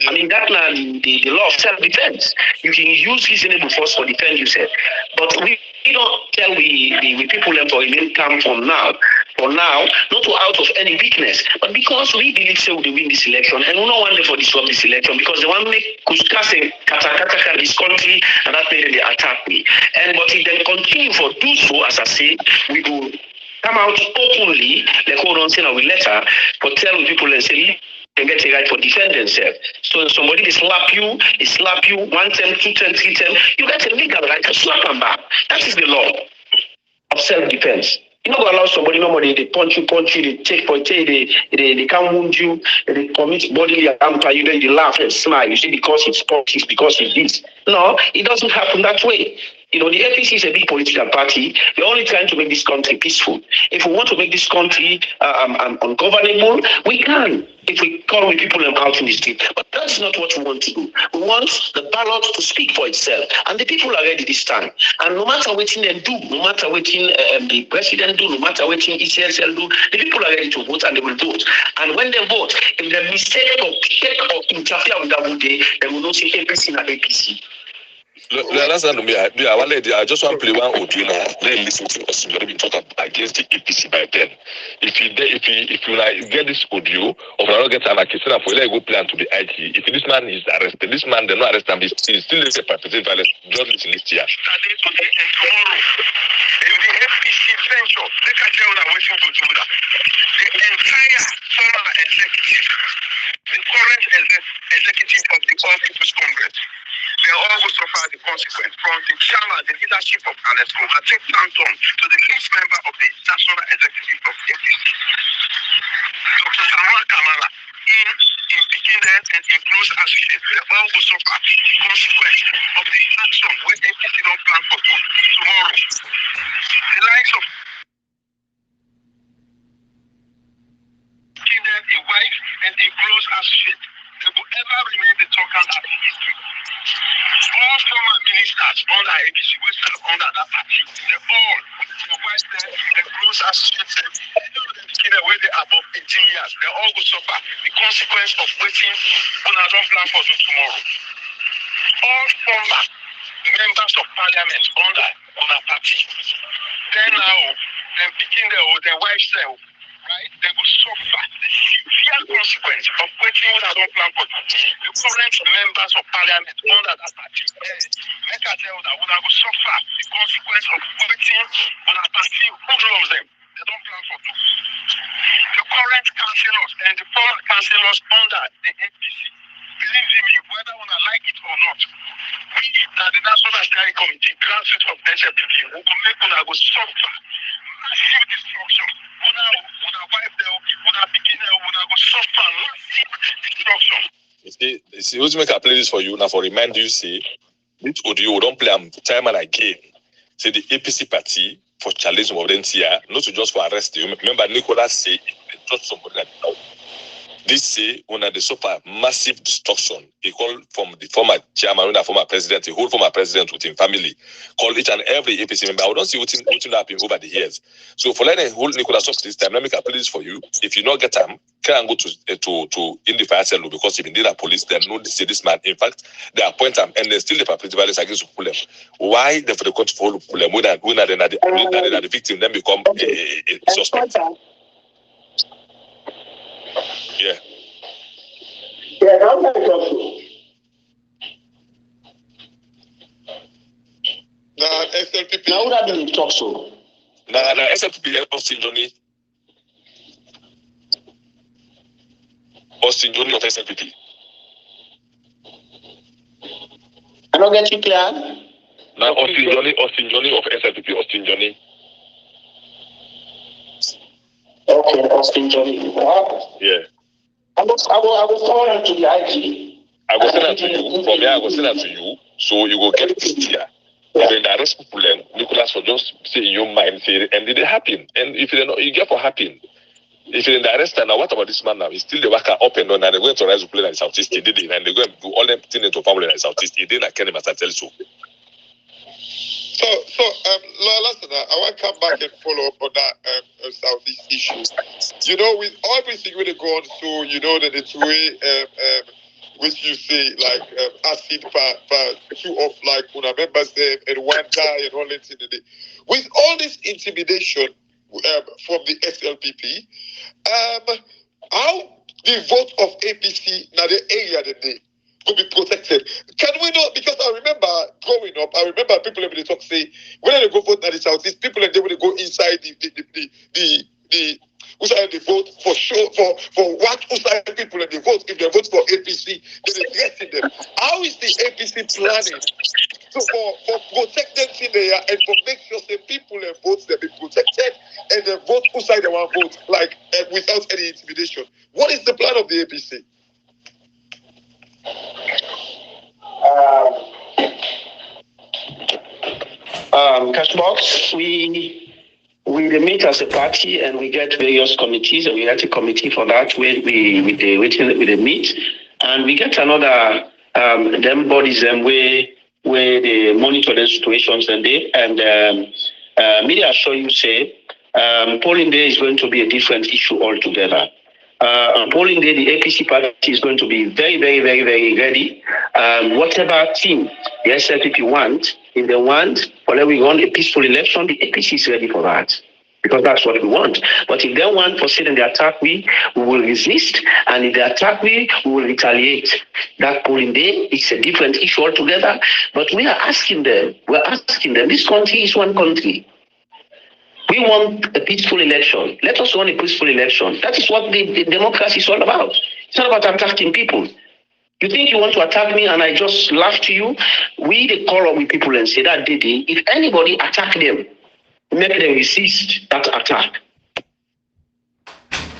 Speaker 4: I mean that the law of self-defense. You can use reasonable force for defend yourself. But we don't tell we people for remain calm for now, not to out of any weakness, but because we believe so we win this election, and we don't want them for disrupt this election because they want to make Kuskase Katakataka this country, and that made they attack me. And but if they continue for do so, as I say, we will come out openly, like hold on, say now we letter, but tell people and say and get a right for defend themselves. So if somebody they slap you, 1 time, 2 times, 3 times, you get a legal right to slap them back. That is the law of self-defense. You're not going to allow somebody, normally they punch you, they take for they can't wound you, they commit bodily harm to you, then you laugh and smile. You say because it's politics, because it's this. No, it doesn't happen that way. The APC is a big political party. They're only trying to make this country peaceful. If we want to make this country ungovernable, we can. If we call people out in the street. But that's not what we want to do. We want the ballot to speak for itself. And the people are ready this time. And no matter what they do, no matter what the president do, no matter what ECSL do, the people are ready to vote and they will vote. And when they vote, if they mistake or check or interfere with that vote, they will not say APC na APC.
Speaker 3: I just want to play one audio now. Then listen to us. We're going to talk against the APC by then. If you get this audio, or not get an accusation for go plan to the IG. If this man is arrested, this man they're not arrested. He's still a perpetrator violence. Just listen this year.
Speaker 2: Tomorrow, if the APC venture, they can tell that waiting to do that. The entire former executive, the current executive of the All People's Congress, they all will suffer the consequence from the chairman, the leadership of ANESCO, and take Santon to the least member of the National Executive of APC. Dr. Samuel Kamara, in beginning and in close associates, they all will suffer the consequence of the action when APC don't plan for tomorrow. The likes of beginning, a wife, and a close associate, they will ever remain the token of history. All former ministers under APC, we serve under that party, they all, the wife there, the close associates, where they are above 18 years, they all will suffer the consequence of waiting on a don't plan for tomorrow. All former members of parliament under our party, then now, them picking their wives there, right? They will suffer the severe consequence of waiting when I don't plan for the current members of parliament under that party. Make I tell that when I will suffer the consequence of waiting on a party who loves them. They don't plan for two. The current councillors and the former councillors under the APC, believe me, whether when I like it or not, we that the National Steering Committee, grassroots of SFPP, we will make when I will suffer massive destruction. When I wipe them, when I begin them, when I will suffer massive destruction.
Speaker 3: You see, who's make I play this for you now for remind you, see, this audio don't play time and again. Say the APC party for challenge of them here, not to just for arrest you. Remember, Nicholas say if they touch somebody that now. This say when they suffer massive destruction. He called from the former chairman, the former president, the whole former president with his family, called each and every APC member. I don't see what happened over the years. So for letting hold Nicholas up this time, let me please for you. If you not get him, can go to in the fire cell because if indeed a police, they know they say this man. In fact, they appoint him and they still the perpetrate violence against Pull them. Why they for the court to follow Pull them when the victim then become a suspect? Yeah.
Speaker 4: Yeah, I'm not talking.
Speaker 2: Now, SLPP.
Speaker 4: Now, what do you talk so?
Speaker 3: Now, SLPP, Austin Johnny. Austin Johnny of SLPP.
Speaker 4: I don't get you clear.
Speaker 3: Now, Austin Johnny of SLPP, Austin Johnny.
Speaker 4: Okay, Austin Johnny.
Speaker 3: Yeah.
Speaker 4: I will forward to the IG.
Speaker 3: I will send that to you. For me, I will send that to you. So you will get it here. And then the arrest people, Nicholas will just say in your mind, say, and did it happen? And if you don't, you get for happen. If you're in the arrest now, what about this man now? He's still the worker up and down, and they're going to rise to play in Southeast. He did it, and they're going to do all them things into family in Southeast. He didn't care him as I tell you so.
Speaker 2: So, listen, I want to come back and follow up on that Southeast issue. You know, with everything really going through, you know, that it's way, which you say, like, acid per two of, like, when I remember them and one guy and all that in the day. With all this intimidation from the SLPP, how the vote of APC now the area that they will be protected. Can we not? Because I remember growing up, people when they talk say when they go vote in the Southeast, people and they will go inside the who side they vote for sure for what who side people and they vote if they vote for APC, then they threaten them. How is the APC planning so for protecting in there and for make sure the people and votes they be protected and they vote who side they want to vote like without any intimidation? What is the plan of the APC?
Speaker 4: Cashbox, we meet as a party and we get various committees, and we had a committee for that where we meet, and we get another them bodies where they monitor the situations and media show you say polling day is going to be a different issue altogether. On polling day, the APC party is going to be very, very, very, very ready. Whatever team the SLPP want, if they want, whenever we want a peaceful election, the APC is ready for that. Because that's what we want. But if they want for saying the attack we will resist, and if they attack we will retaliate. That polling day is a different issue altogether. But we're asking them, this country is one country. We want a peaceful election. Let us want a peaceful election. That is what the democracy is all about. It's not about attacking people. You think you want to attack me and I just laugh to you? We the call up with people and say that Didi, if anybody attack them, make them resist that attack.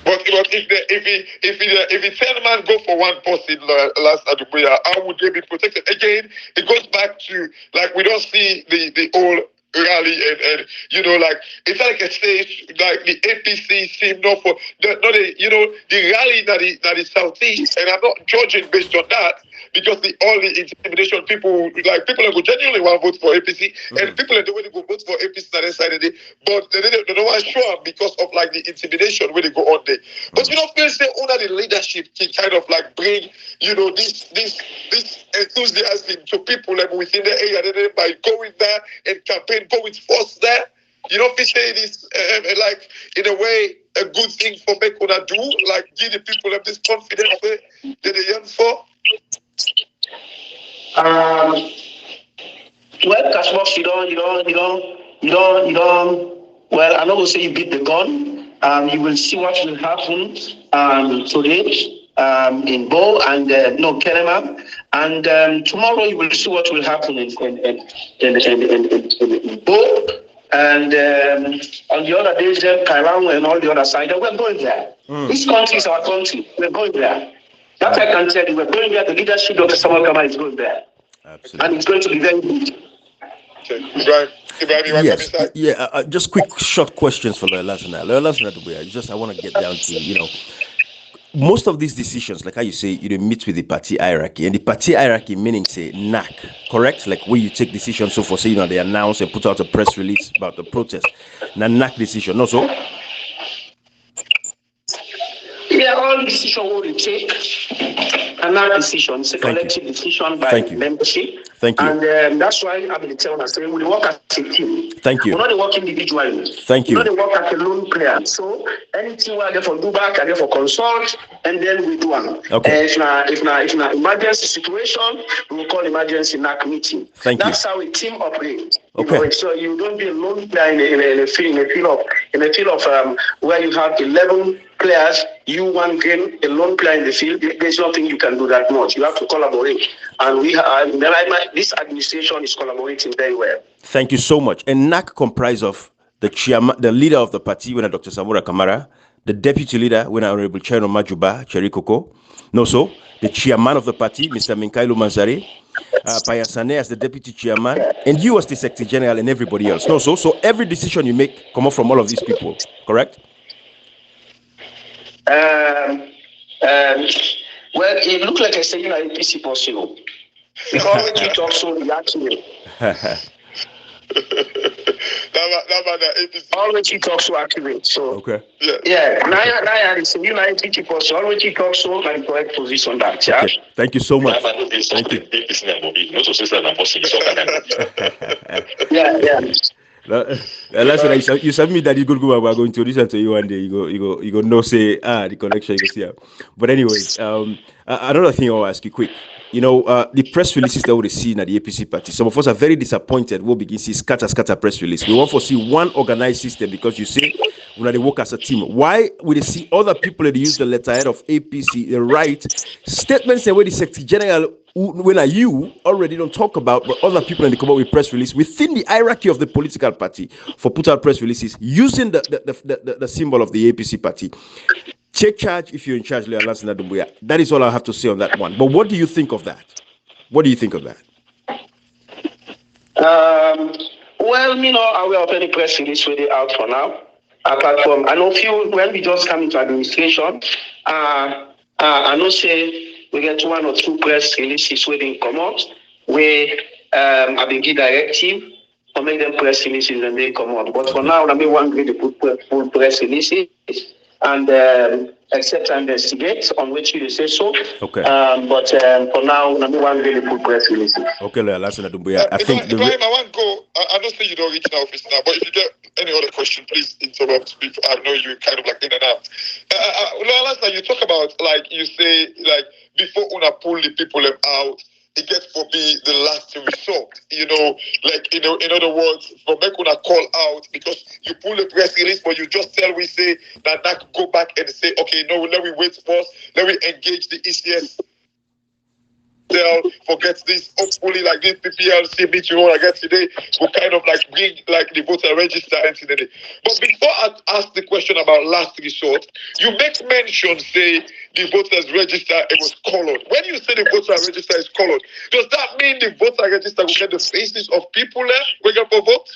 Speaker 2: But if the 10 man go for one person last Adubuya, how would they be protected? Again, it goes back to like we don't see the old rally and you know like it's like a stage like the APC seem not for the rally that is Southeast, and I'm not judging based on that because all the intimidation people who genuinely want to vote for APC and people are the way to go vote for APC on the side of it, but they don't want to show up because of like the intimidation where they go on there. But you know, feel say under the leadership can kind of like bring this enthusiasm to people like within the area by going there and campaign, go with force there. You know, if you say this like in a way a good thing for make una do, like give the people of this confidence that they yearn for.
Speaker 4: Well, Cashbox, you don't. Well, I'm not gonna say you beat the gun. You will see what will happen today in Bo and Kenema, and tomorrow you will see what will happen in Bo, and on the other days, Kairang and all the other side. We're going there. This country is our country. We're going there. That I can tell you. We're going there. The leadership of the Samakama is going there. Absolutely. And it's going to be very good.
Speaker 2: Okay. Ibrahim, you want to come
Speaker 1: Yes,
Speaker 2: inside?
Speaker 1: yeah. Just quick, short questions for Loyola Lasana. Loyola Lasana, I want to get down to most of these decisions, like how you say, you meet with the party hierarchy, and the party hierarchy meaning say NAC, correct? Like when you take decisions, so for say they announce and put out a press release about the protest. Now NAC decision, no so.
Speaker 4: Yeah, all decisions we take, and our decision, it's a collective decision by membership.
Speaker 1: Thank you.
Speaker 4: And that's why I'm going to tell us, we work as a team.
Speaker 1: Thank you.
Speaker 4: We're not work individually.
Speaker 1: Thank you.
Speaker 4: We're not work as a lone player. So anything we're there for do back, I'm there for consult, and then we do one.
Speaker 1: Okay.
Speaker 4: If na emergency situation, we will call emergency NAC meeting. That's how a team operates.
Speaker 1: Okay.
Speaker 4: So you don't be a lone player in a field of where you have 11 players, you one game, a lone player in the field. There's nothing you can do that much. You have to collaborate, and this administration is collaborating very well.
Speaker 1: Thank you so much. And NAC comprised of the chairman, the leader of the party, when Dr. Samura Kamara, the deputy leader, when Honorable Chair Majuba Cherikoko, the chairman of the party, Mr. Minkailu Manzare, Payasane as the deputy chairman, and you as the secretary general, and everybody else. So every decision you make come up from all of these people, correct?
Speaker 4: Well, it looks like I say APC possible. Because when you talk so reactionary. Always you talk so accurate. So
Speaker 1: okay.
Speaker 4: Yeah. Now it's a new APC possible. Always you talk so and correct position that. Yeah.
Speaker 1: Okay. Thank you so much. Thank you.
Speaker 4: Yeah.
Speaker 1: Last night you sent me that you go we're going to listen to you one day. You go no say the connection you see. But anyways, another thing I'll ask you quick. The press releases that we see at the APC party. Some of us are very disappointed. We'll begin to see scatter press release. We want to see one organized system because you say when they work as a team. Why would they see other people that use the letterhead of APC, the right statements and where the Secretary General when you already don't talk about, but other people in the come up with press release within the hierarchy of the political party for put out press releases using the symbol of the APC party. Take charge if you're in charge, Loyola Lasana Doumbouya. That is all I have to say on that one. But what do you think of that? What do you think of that?
Speaker 4: Well, me not aware of any press release really out for now. Apart from, I know few when we just come into administration, I know say we get one or two press releases waiting come out where I been give directive or make them press releases and they come out. But for now, I mean one grade to put full press releases and accept and investigate on which you say so.
Speaker 1: Okay.
Speaker 4: But for now, I mean one grade to put press releases.
Speaker 1: Okay, Loyola Lasana Doumbouya. I think
Speaker 2: Ibrahim, I want to go. I don't say you don't reach the office now, but if you get any other question, please interrupt. I know you kind of like in and out. Loyola Lasana, you talk about like you say like before una pull the people out, it gets for be the last resort. Like in other words, for make una call out because you pull the press release, but you just tell we say that go back and say, okay, no, let me wait first, let me engage the ECS. Forget this. Hopefully, like this PPLC meeting I get today will kind of like bring like the voter register into the day. But before I ask the question about last resort, you make mention say the voters register it was colored. When you say the voter register is colored, does that mean the voter register will get the faces of people there we get for vote?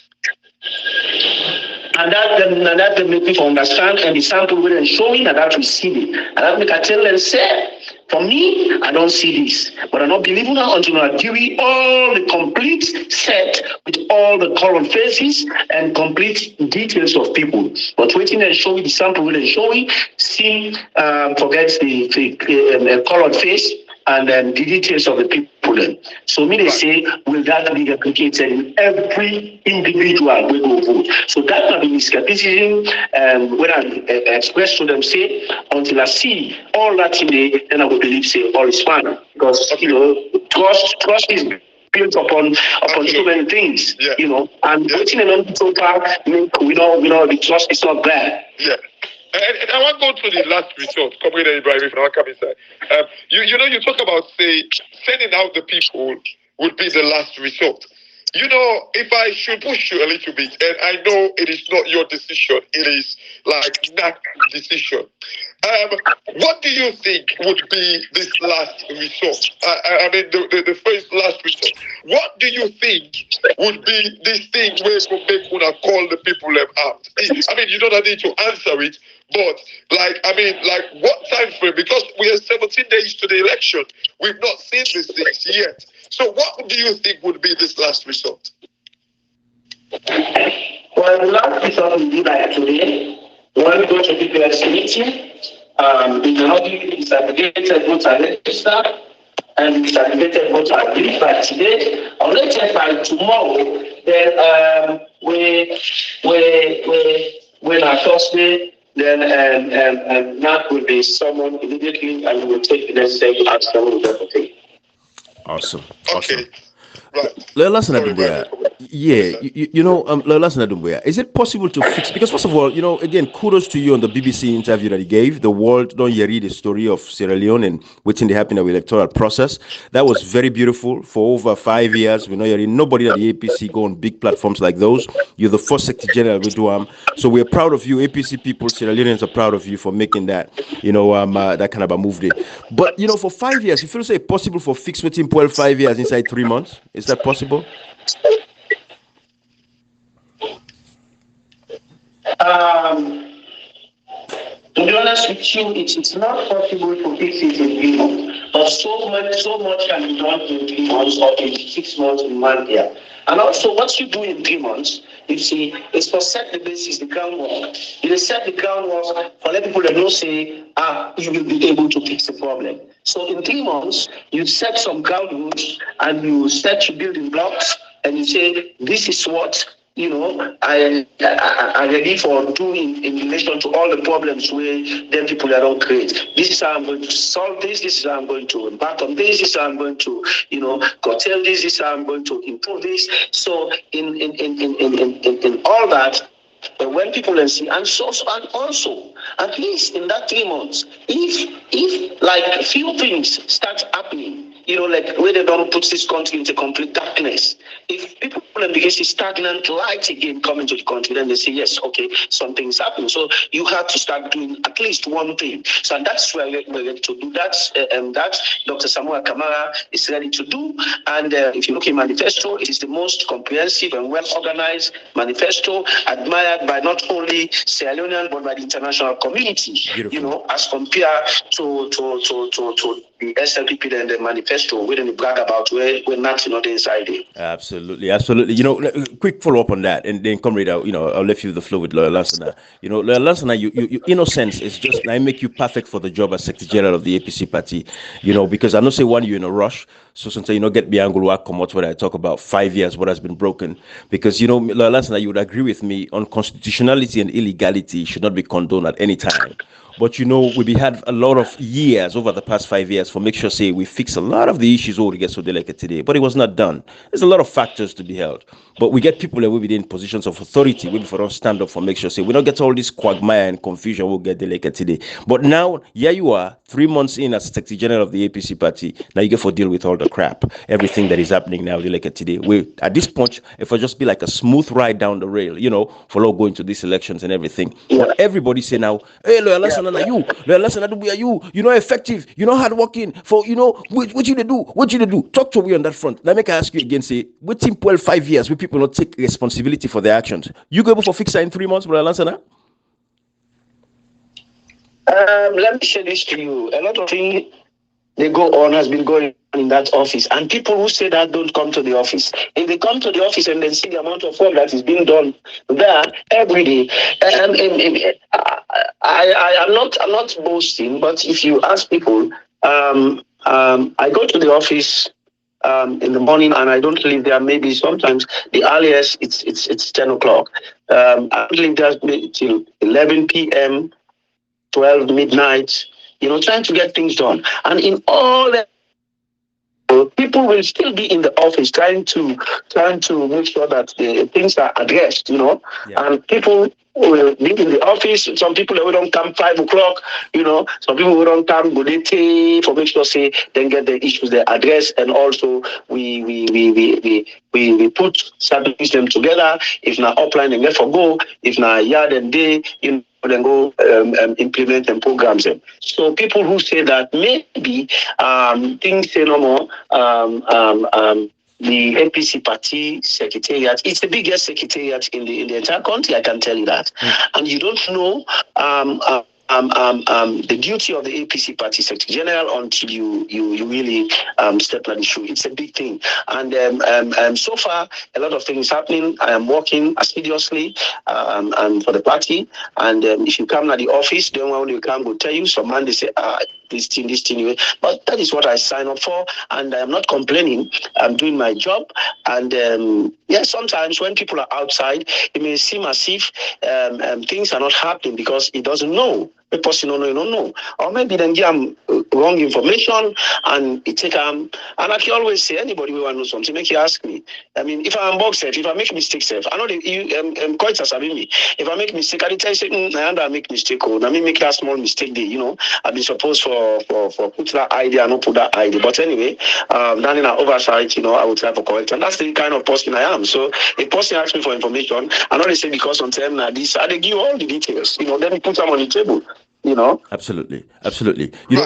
Speaker 4: And that they make people understand and the sample will then showing and that we see it. And that make I tell them say, for me, I don't see this. But I don't believe now until I give you all the complete set with all the current faces and complete details of people. But waiting and showing the sample will then showing, see, forget the colored face and then the details of the people. So me they say, will that be replicated in every individual we go vote? So that might be skepticism when I express to them say, until I see all that in there, then I will believe say all is fine. Because trust is built upon so many things, and waiting and we know the trust is not there.
Speaker 2: Yeah. And I want to go to the last resort. Come with Ibrahim, if I come inside. You talk about say sending out the people would be the last resort. You know, if I should push you a little bit, and I know it is not your decision, it is like that decision. What do you think would be this last resort? I mean, the first last resort. What do you think would be this thing where you make una call the people them out? I mean, you don't need to answer it, but like, I mean, like what time frame? Because we are 17 days to the election. We've not seen these things yet. So what do you think would be this last resort?
Speaker 4: Well, the last resort will be like today. When we go to PPS meeting, we cannot give disaggregated votes are registered and disaggregated votes are released by today. Or let's say by tomorrow, then when our Thursday, then NAC will be summoned immediately and we will take the necessary action with the
Speaker 1: Awesome.
Speaker 2: Okay. Right.
Speaker 1: Listen, is it possible to fix? Because first of all, again, kudos to you on the BBC interview that you gave. The world don't you read the story of Sierra Leone and what's in the happening of the electoral process. That was very beautiful. For over 5 years, we know you're nobody at the APC go on big platforms like those. You're the first Secretary General we do. So we're proud of you, APC people. Sierra Leoneans are proud of you for making that, that kind of a move there. But for 5 years, you feel say possible for fix within 5 years inside 3 months. Is that possible?
Speaker 4: To be honest with you, it's not possible to fix it in 3 months. But so much can be done in 3 months or in 6 months in 1 year. And also, what you do in 3 months, you see, is for set the basis, the groundwork. You set the groundwork for let people that don't say, you will be able to fix the problem. So in 3 months, you set some ground rules and you set your building blocks and you say, this is what I ready for doing in relation to all the problems where them people that don't create. This is how I'm going to solve this. This is how I'm going to embark on this. This is how I'm going to, curtail this. This is how I'm going to improve this. So in all that, when people can see, and also, at least in that 3 months, if like a few things start happening, like where they don't put this country into complete darkness. If people begin to see stagnant light again coming to the country, then they say, yes, okay, something's happening. So you have to start doing at least one thing. So that's where we're ready to do that. That Dr. Samuel Kamara is ready to do. And if you look at manifesto, it is the most comprehensive and well-organized manifesto, admired by not only Sierra Leonean, but by the international community. Beautiful. As compared to the SLPP and the manifesto, we didn't brag about we're not inside it.
Speaker 1: Absolutely. Quick follow up on that, and then comrade, I'll leave you the floor with Lawyer Lansana. Lawyer Lansana, your innocence is just I make you perfect for the job as Secretary General of the APC party. Because I know say one you're in a rush. So sometimes get beyond come out when I talk about 5 years what has been broken. Because Lawyer Lansana, you would agree with me on constitutionality and illegality should not be condoned at any time. But we had a lot of years over the past 5 years for make sure say we fix a lot of the issues we get so delicate today, but it was not done. There's a lot of factors to be held, but we get people that will be in positions of authority. We for us stand up for make sure say we don't get all this quagmire and confusion we'll get delicate today. But now, you are 3 months in as Secretary General of the APC party. Now you get for deal with all the crap, everything that is happening now delicate today. We at this point, if I just be like a smooth ride down the rail, for all going to these elections and everything. But everybody say now, hey, listen. You effective, hardworking for what you do. Talk to me on that front. Let me ask you again, say within 5 years will people not take responsibility for their actions? You go able for fix that in 3 months, brother Lansana?
Speaker 4: Let me share this to you. A lot of things has been going on in that office, and people who say that don't come to the office. If they come to the office and then see the amount of work that is being done there every day, I'm not boasting, but if you ask people, I go to the office in the morning and I don't leave there. Maybe sometimes the earliest it's 10 o'clock. I don't leave there till 11 p.m., 12 midnight. Trying to get things done, and in all that, people people will still be in the office trying to make sure that the things are addressed, and people will be in the office. Some people will don't come 5 o'clock, some people will don't come good day for make sure say then get the issues they address, and also we put service them together. If not upline and get for go, if not yard and day, then go implement and programs them. So people who say that maybe things say no more, the APC party secretariat, it's the biggest secretariat in the entire country, I can tell you that. And you don't know the duty of the APC party secretary general until you really step on the shoe. It's a big thing, and so far a lot of things happening. I am working assiduously and for the party. And if you come to the office, then when you come, will tell you. Some man they say this thing. But that is what I signed up for, and I am not complaining. I'm doing my job, and sometimes when people are outside, it may seem as if things are not happening because he doesn't know. The person don't know. Or maybe then give them wrong information and it take and I can always say, anybody who want to know something, make you ask me. I mean, if I'm box if I make mistakes, I know you quite as me. If I make mistake, I tell you say, I make mistake. I mean, make a small mistake there, I've been supposed for put that idea and not put that idea. But anyway, then in an oversight, I will try for correct. And that's the kind of person I am. So if person asks me for information, I know they say because on time now this, I give all the details, then we put them on the table.
Speaker 1: Absolutely.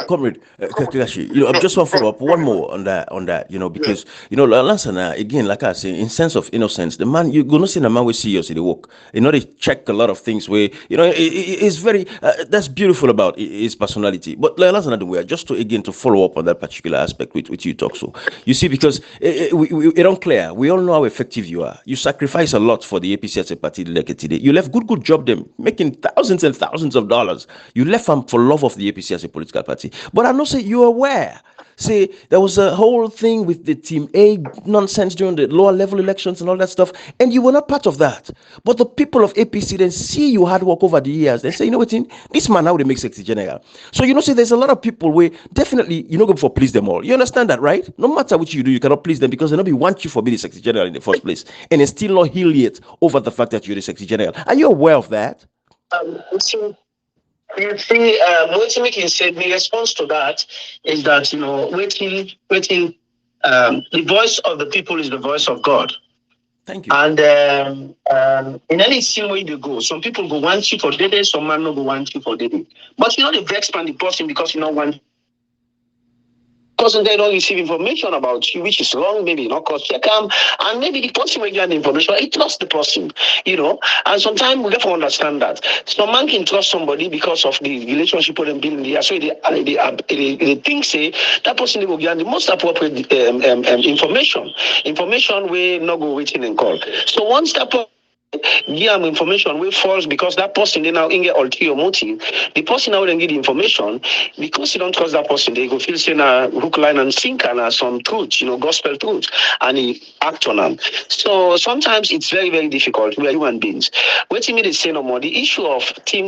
Speaker 1: Comrade Kakashi, I just want to follow up one more on that, because Lansana, again, like I say, in sense of innocence, the man, you're gonna see the man will see us in the work. They check a lot of things where it's very that's beautiful about his personality. But Lansana, the way just to follow up on that particular aspect with you talk. So you see, because it don't clear, we all know how effective you are. You sacrifice a lot for the APC as a party like today. You left good job them making thousands and thousands of dollars. You left them for love of the APC as a political party. But I know, say, you're aware. Say, there was a whole thing with the Team A nonsense during the lower level elections and all that stuff, and you were not part of that. But the people of APC then see you hard work over the years. They say, you know what, this man now they make Secretary General. So, say, there's a lot of people where definitely you're not going to please them all. You understand that, right? No matter what you do, you cannot please them because they nobody want you for being the Secretary General in the first place. And it's still not humiliate over the fact that you're the Secretary General. Are you aware of that?
Speaker 4: You see, what making said the response to that is that waiting. The voice of the people is the voice of God.
Speaker 1: Thank you.
Speaker 4: And in any scene where you go, some people go want you for Dede, some man no go want you for Dede. But the vex pan the person because you don't want. Because they don't receive information about you, which is wrong, maybe not because you come, and maybe the person will get the information, he trusts the person, and sometimes we have to understand that. Some man can trust somebody because of the relationship with them building there, so they think, say, that person will get the most appropriate information we not go waiting and call. So once that give them information where false because that person they now get ulterior motive. The person now then give the information because you don't trust that person. They go feel saying hook, line, and sinker and some truth, gospel truth, and he act on them. So sometimes it's very, very difficult. We are human beings. Waiting me to say no more. The issue of team.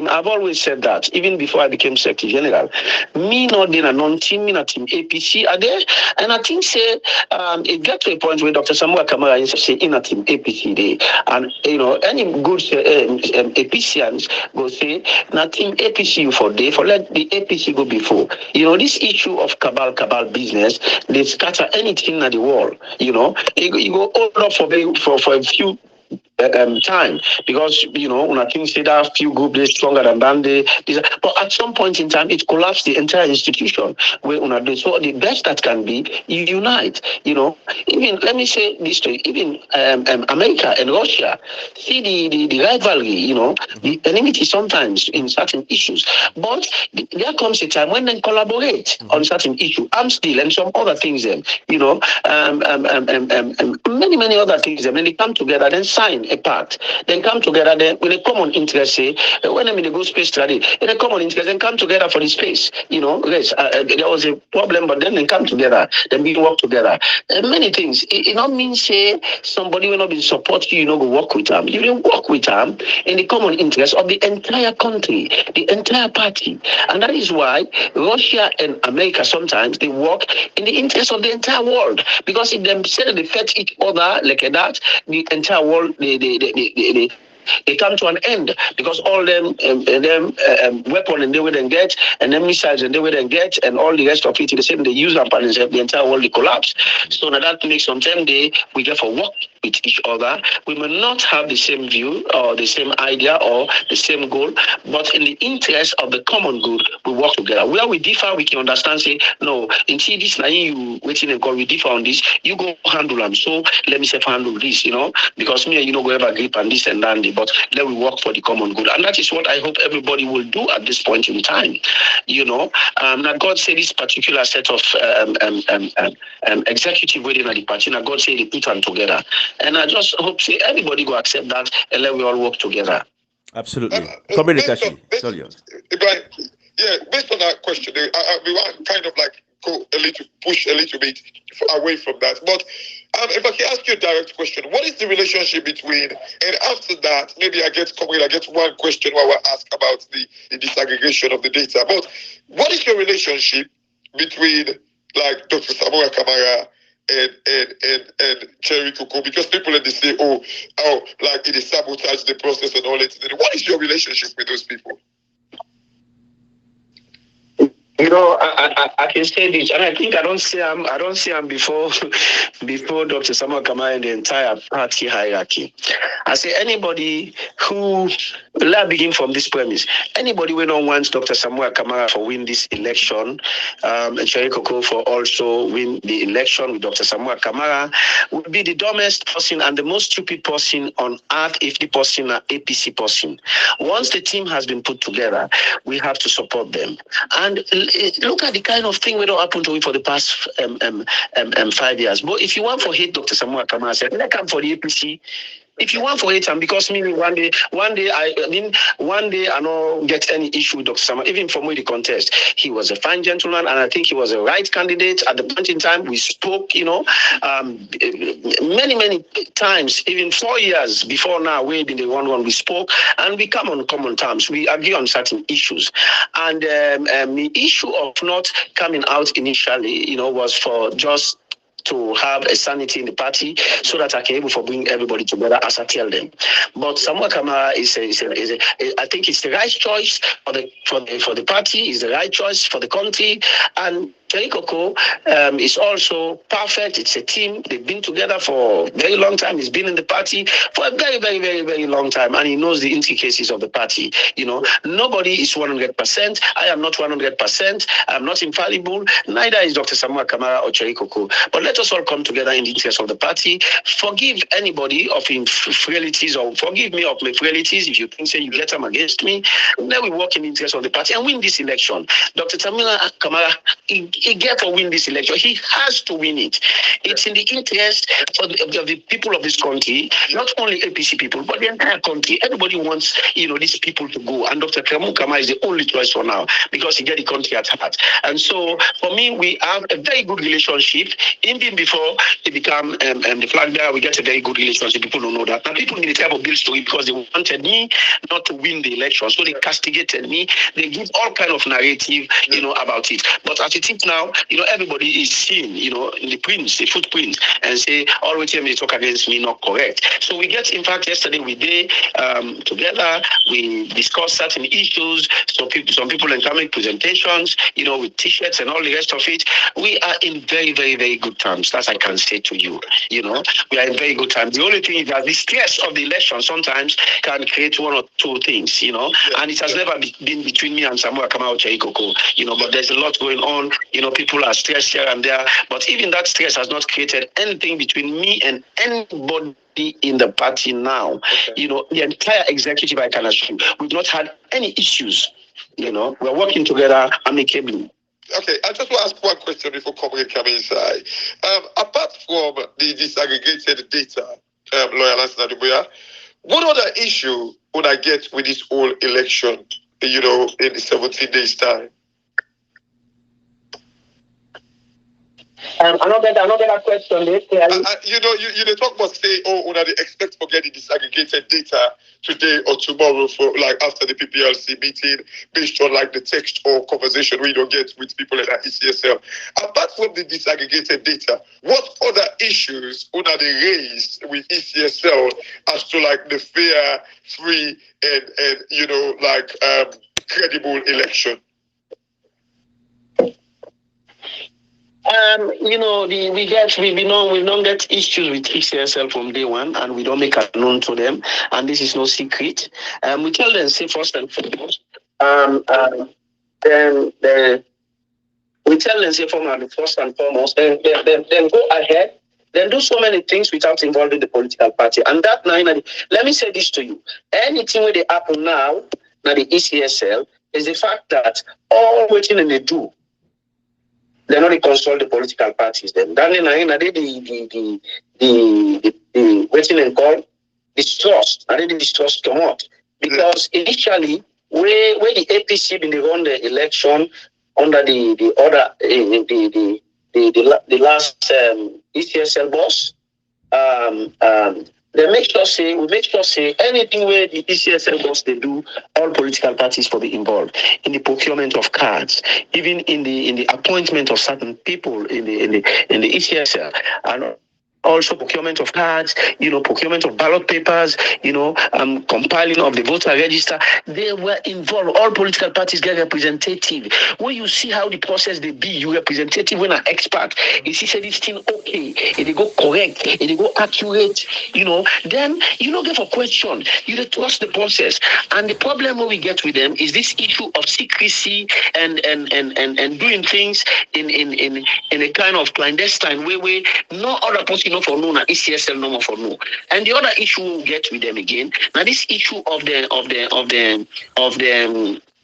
Speaker 4: I've always said that even before I became Secretary General. Me not being a non-team, me not team APC are there, and I think say it got to a point where Dr. Samuel Kamara used to say in a team APC there, and any good APCians go say nothing APC for day for let the APC go before. This issue of cabal business, they scatter anything in the world. You go all up for a few time because when I think say that few groups they stronger than but at some point in time it collapsed the entire institution where so the best that can be you unite. Even let me say this to you, even America and Russia see the rivalry, the enmity sometimes in certain issues, but there comes a time when they collaborate on certain issues, arms steel and some other things many other things, and then they come together then sign a pact, then come together then with a common interest. Say when they go space study, in a common interest, then come together for the space. Yes, there was a problem, but then they come together, then we work together. Many things. It not mean say somebody will not be support you. Go work with them. You will work with them in the common interest of the entire country, the entire party, and that is why Russia and America sometimes they work in the interest of the entire world, because if they say that they fight each other like that, the entire world they come to an end, because all them weapons and they will then get, and then missiles and they will then get, and all the rest of it, the same they use up and the entire world will collapse. So now that makes sometimes we get for work with each other. We may not have the same view or the same idea or the same goal, but in the interest of the common good, we work together. Where we differ, we can understand, say, no, in see this now you waiting and call, we differ on this, you go handle them. So let me say handle this, because me and go ever grip on this and that, but let me work for the common good. And that is what I hope everybody will do at this point in time. Now God say this particular set of executive waiting at the party, now God say they put them together. And I just hope say everybody go accept that and let we all work together.
Speaker 1: Absolutely.
Speaker 2: Communication.
Speaker 1: Based on
Speaker 2: that question, we want kind of like push a little bit away from that. But if I can ask you a direct question, what is the relationship between, and after that, maybe I get one question while I ask about the disaggregation of the data. But what is your relationship between like Dr. Samuel Kamara and Cherry Coco? Because people they say, like it sabotage the process and all that. What is your relationship with those people?
Speaker 4: I can say this, and I think I don't see him before Dr. Samuel Kamara and the entire party hierarchy. I say anybody who, let's begin from this premise. Anybody who don't want Dr. Samuel Kamara for win this election, and Cherry Coco for also win the election with Dr. Samuel Kamara, would be the dumbest person and the most stupid person on earth if the person are APC person. Once the team has been put together, we have to support them. And look at the kind of thing we don't happen to me for the past 5 years. But if you want to hate Dr. Samuel Kamara, said, let come for the APC. If you want for it, and because me one day I don't get any issue with Dr. Samuel, even from the contest. He was a fine gentleman, and I think he was a right candidate at the point in time. We spoke, many times, even 4 years before now, we been the one we spoke, and we come on common terms. We agree on certain issues, and the issue of not coming out initially, was for just to have a sanity in the party so that I can able to bring everybody together as I tell them. But Samuel Kamara I think it's the right choice for the party, is the right choice for the country, and Cherry Coco is also perfect. It's a team. They've been together for a very long time. He's been in the party for a very, very, very, very long time, and he knows the intricacies of the party. Nobody is 100%. I am not 100%. I'm not infallible. Neither is Dr. Samuel Kamara or Cherry Coco. But let us all come together in the interest of the party. Forgive anybody of frailties, or forgive me of my frailties if you think say you get them against me. Let we work in the interest of the party and win this election. Dr. Samuel Kamara, he get to win this election. He has to win it. It's in the interest of the people of this country, not only APC people, but the entire country. Everybody wants, these people to go. And Dr. Samuel Kamara is the only choice for now, because he get the country at heart. And so, for me, we have a very good relationship. Even before he became the flag bearer, we get a very good relationship. People don't know that. Now, people need to have a bill story because they wanted me not to win the election. So they castigated me. They give all kind of narrative, about it. But as it is now, everybody is seeing, the footprints, and say, all the time they talk against me, not correct. So we get, in fact, yesterday we did together, we discussed certain issues. So some people can make presentations, with t-shirts and all the rest of it. We are in very, very, very good terms. That I can say to you. We are in very good terms. The only thing is that the stress of the election sometimes can create one or two things, and it has never been between me and Samuel Kamara or Cherry Coco, but there's a lot going on. People are stressed here and there, but even that stress has not created anything between me and anybody in the party now. Okay. The entire executive, I can assume, we've not had any issues. We're working together amicably.
Speaker 2: Okay, I just want to ask one question before Comrade come inside. Apart from the disaggregated data, Lawyer Lansana Adebuya, What other issue would I get with this whole election, in 17 days' time?
Speaker 4: Another question.
Speaker 2: You talk about say, when they expect for getting disaggregated data today or tomorrow for like after the PPLC meeting, based on like the text or conversation we don't get with people at ECSL. Apart from the disaggregated data, what other issues would they raised with ECSL as to like the fair, free, and credible election?
Speaker 4: We don't get issues with ECSL from day one, and we don't make it known to them, and this is no secret. We tell them, say first and foremost, we tell them, say first and foremost, then go ahead, then do so many things without involving the political party. And that now, let me say this to you: anything where they happen now, the ECSL, is the fact that all waiting and they do. They not consult the political parties. Then the waiting and call distrust. And then the distrust come out because initially where the APC been run the election under the last ECSL boss. We make sure say anything where the ECSL boss they do, all political parties will be involved in the procurement of cards, even in the appointment of certain people in the ECSL, and also procurement of cards, procurement of ballot papers, compiling of the voter register. They were involved. All political parties get representative. When you see how the process they be, you representative when an expert, if he said this thing okay, if they go correct, if they go accurate, then you don't get for question. You don't trust the process. And the problem we get with them is this issue of secrecy and doing things in a kind of clandestine way where no other person for no, na ECSL no more for no. And the other issue we'll get with them again. Now this issue of the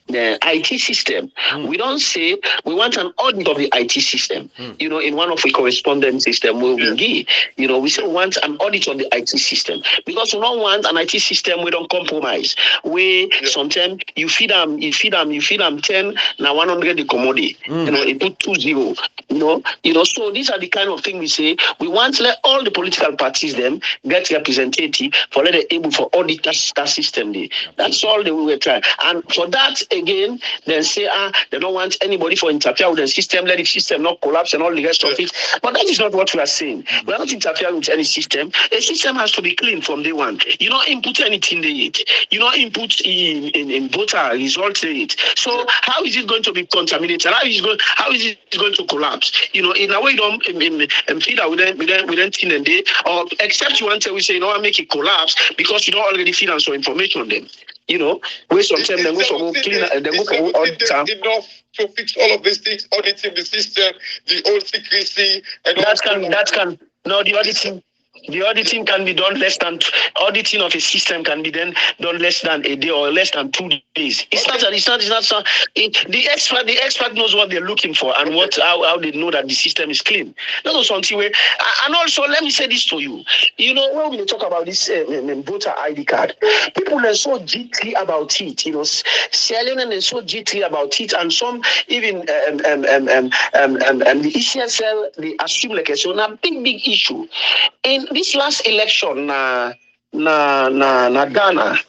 Speaker 4: IT system. We don't say we want an audit of the IT system. In one of the correspondence system where we give, we say we want an audit of the IT system because we don't want an IT system we don't compromise. Where sometimes you feed them 10 now 100 the commodity. It put 20. So these are the kind of thing we say we want to let all the political parties them get representative for let them able for audit that system there. That's all they will try. And for that again, then say they don't want anybody for interfere with the system, let the system not collapse and all the rest of it. But that is not what we are saying. We are not interfering with any system. A system has to be clean from day one. You don't input anything in it. You don't input in voter result rate. So how is it going to be contaminated? How is it going to collapse? In a way, don't feed out with them thing and day, or except you want to say, make it collapse because you don't already feed us some information on them. Where sometimes they go for clean and they go for audit time.
Speaker 2: Enough to fix all of these things, auditing the system, the old secrecy, and
Speaker 4: the auditing can be done auditing of a system can be then done less than a day or less than 2 days. The expert knows what they're looking for and how they know that the system is clean. That was something where, and also let me say this to you. When we talk about this voter ID card, people are so jittery about it. Selling and so jittery about it, and some even the ECSL they assume like a big issue. In this last election, na Ghana.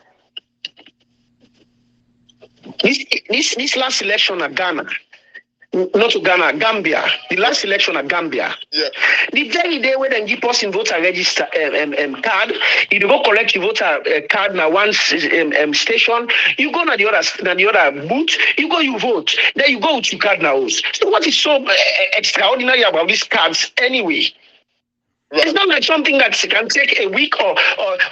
Speaker 4: This last election at Ghana, not to Ghana, Gambia. The last election at Gambia.
Speaker 2: Yeah.
Speaker 4: The very day when they give us in voter register card, you go collect your voter card na one station. You go na the other booth. You vote. Then you go with your card now. So what is so extraordinary about these cards anyway? It's not like something that can take a week or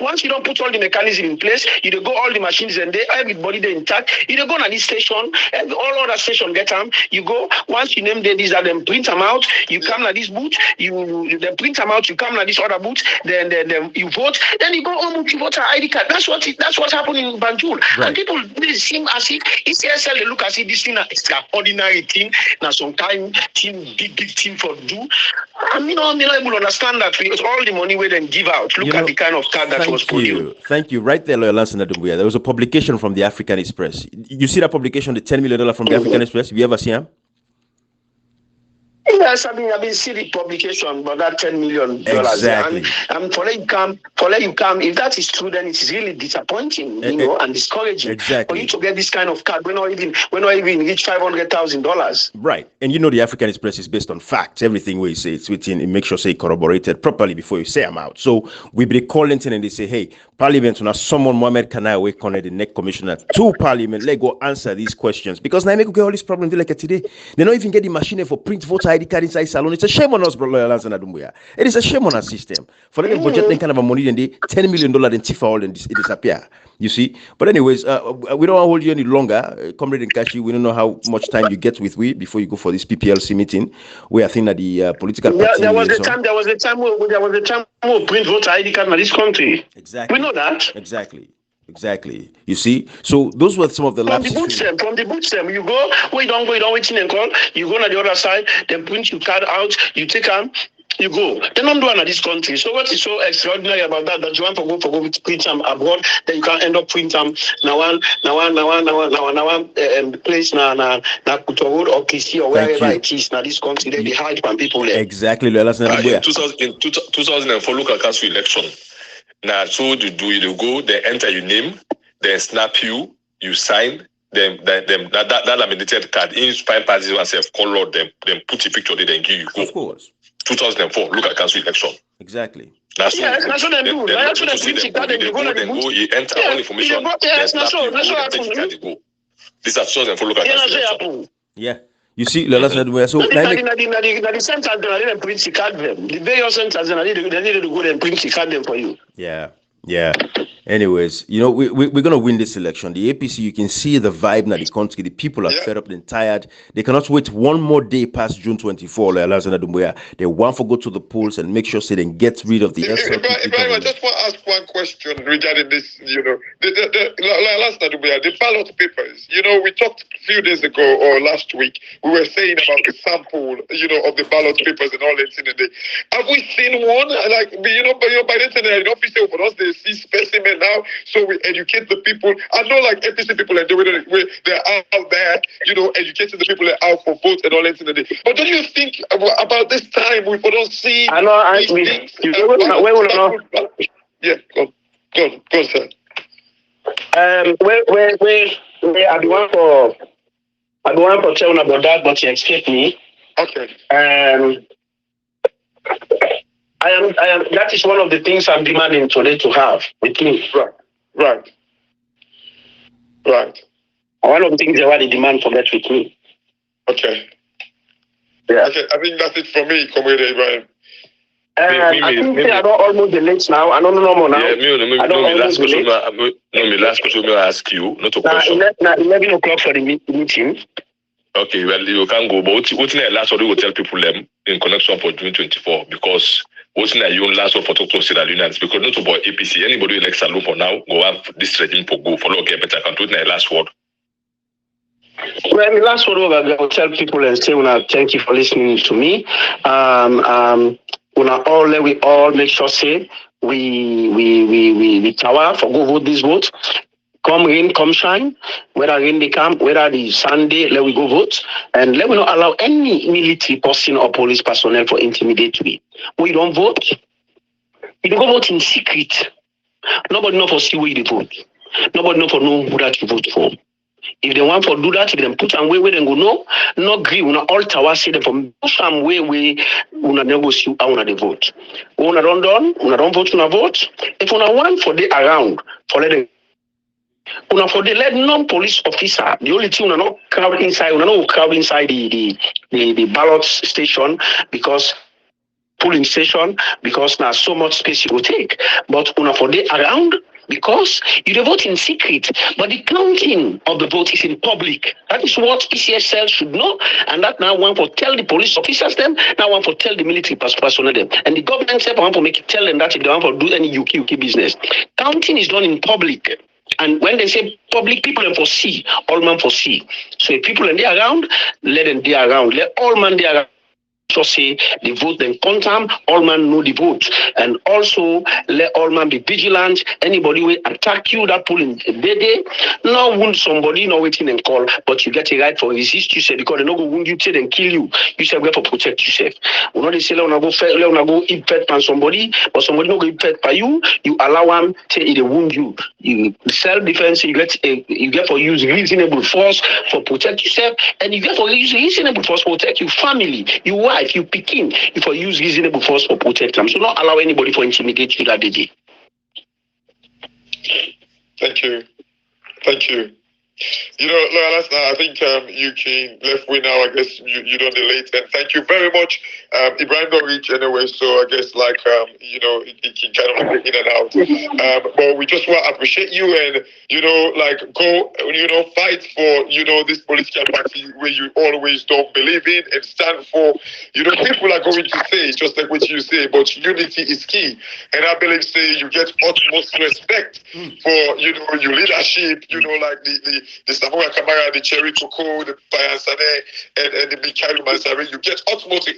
Speaker 4: once you don't put all the mechanism in place, you go all the machines and everybody they intact. You go to this station, all other station get them. You go once you name these are them print them out. You come to this booth, you then print them out. You come to this other booth, then you vote. Then you go home with your voter ID card. That's what's happening in Banjul. Right. And people they seem as if ECSL they look as if this thing is extraordinary thing. Now some kind team big team for do. I'm not able to understand that because all the money we then give out. Look at the kind of card that was produced.
Speaker 1: Thank you. Right there, Lawyer Lansana Doumbouya. There was a publication from the African Express. You see that publication, the $10 million from the African Express? Have you ever seen him?
Speaker 4: Yes, I've been seeing the publication about that $10 million.
Speaker 1: Exactly.
Speaker 4: And for you come, if that is true, then it is really disappointing, and discouraging.
Speaker 1: Exactly.
Speaker 4: For you to get this kind of card, we're not even reach $500,000.
Speaker 1: Right. And the African Express is based on facts. Everything we say, it's within, it makes sure say corroborated properly before you say I'm out. So we be calling and they say, hey, Parliament, now someone Mohamed Kanai we connect the next commissioner to Parliament. Let go answer these questions. Because now make get all these problems like today. They don't even get the machine for print voter ID card inside salon. It's a shame on us, bro. It is a shame on our system. For them budget then kind of a money then they $10 million in Tifa all and it disappear. You see? But anyways, we don't want to hold you any longer. Comrade Nkashi, we don't know how much time you get with we before you go for this PPLC meeting. Where I think that the political party
Speaker 4: there was a time we print voter ID card in this country.
Speaker 1: Exactly.
Speaker 4: We know that.
Speaker 1: Exactly. You see? So those were some of the
Speaker 4: From the boot stem, you go, wait waiting and call, you go on the other side, then print your card out, you take them, you go. They don't do it in this country. So what is so extraordinary about that you want to go print them abroad, then you can end up print them now one place na Kuto Road or Kisi or wherever it is now this country they hide from people there.
Speaker 1: Exactly.
Speaker 3: In 2004 local council election. Now, so you go, they enter your name, they snap you, you sign, that laminated card, in spine parties oneself, color them put a picture, they then give you go.
Speaker 1: Of course.
Speaker 3: 2004, look at council election.
Speaker 1: Exactly.
Speaker 3: That's
Speaker 4: what they do. That's what they print card,
Speaker 3: you enter all information,
Speaker 4: that's what
Speaker 3: go. This is 2004 local council election.
Speaker 1: Yeah. You see, so
Speaker 4: the centers they didn't print the card them. The various centers they needed to go and print the card them for you.
Speaker 1: Yeah. Anyways, we're gonna win this election. The APC, you can see the vibe now. The country, the people are fed up and tired. They cannot wait one more day past June 24. They want to go to the polls and make sure they then get rid of the SLP.
Speaker 2: I just want to ask one question regarding this. The ballot papers. We talked a few days ago or last week. We were saying about the sample, of the ballot papers and all that in the day. Have we seen one? Like, by the internet, official for us, they see specimen now, so we educate the people. I know, like APC people are doing it, they're out there, educating the people that are out for votes and all that in the day. But don't you think about this time we don't see?
Speaker 4: I know.
Speaker 2: Yeah, go, sir.
Speaker 4: I do want for telling about that, but you escaped me.
Speaker 2: Okay.
Speaker 4: I am. That is one of the things I'm demanding today to have with me.
Speaker 2: Right.
Speaker 4: One of the things they want to demand for that with me.
Speaker 2: Okay.
Speaker 4: Yeah.
Speaker 2: Okay. I think that's it for me, Comrade Ibrahim.
Speaker 4: I think they are almost the late now. I don't know more now.
Speaker 3: Yeah, my last question I ask you, not a question.
Speaker 4: 11 o'clock for the meeting.
Speaker 3: Okay, well, you can go, but what's the last word you will tell people them in connection for June 24? Because what's the last word for talk to Sierra Leoneans? Because not about APC, anybody who elects Salon for now, go have this regime for go, follow get better. Can do the last word.
Speaker 4: Well, the last word I will tell people and say, thank you for listening to me. We all make sure say we tower for go vote this vote. Come rain, come shine. Whether rain they come, whether the Sunday, let we go vote. And let we not allow any military person or police personnel for intimidate we. We don't vote. You go vote in secret. Nobody know for see where you vote. Nobody know for know who that you vote for. If they want to do that, if they put them where they go, no agree. We all tower say them from some way we negotiate how they vote. We don't vote, vote. If we want for the around, for let them. For the let non-police officer, the only thing we not crowd inside the ballot station because polling station because now so much space you will take. But for the around because you vote in secret, but the counting of the vote is in public. That is what ECSL should know, and that now one for tell the police officers them, now one for tell the military personnel them, and the government said one for make tell them that if they want to do any UK business, counting is done in public. And when they say public, people and for see, all man for see. So if people and they around, let them be around. Let all man they around. just say the vote then quantum, all man know the vote. And also let all man be vigilant. Anybody will attack you, that polling day, no wound somebody, no waiting and call, but you get a right for resist you say because they not go wound you till and kill you. You say we for protect yourself. We not say let go infect by somebody, but somebody not go infect by you, you allow them till it wound you. You self-defense, you get for use reasonable force for protect yourself, and you get for use reasonable force for protect your family, your wife, your picking, you for use reasonable force for protect them. So not allow anybody for intimidate you that day.
Speaker 2: Thank you. Thank you. You know, I think you can left way now. I guess you don't delay it. And thank you very much. Ibrahim don't reach anyway, so I guess you know, it can kind of like in and out. But we just want to appreciate you and, you know, go, you know, fight for, you know, this political party where you always don't believe in and stand for. You know, people are going to say, just like what you say, but unity is key. And I believe, say, you get utmost respect for, you know, your leadership, you know, like the Samora Kamara, the Cherry Coco, the Payansane, and the Mikhail Mansari, you get utmost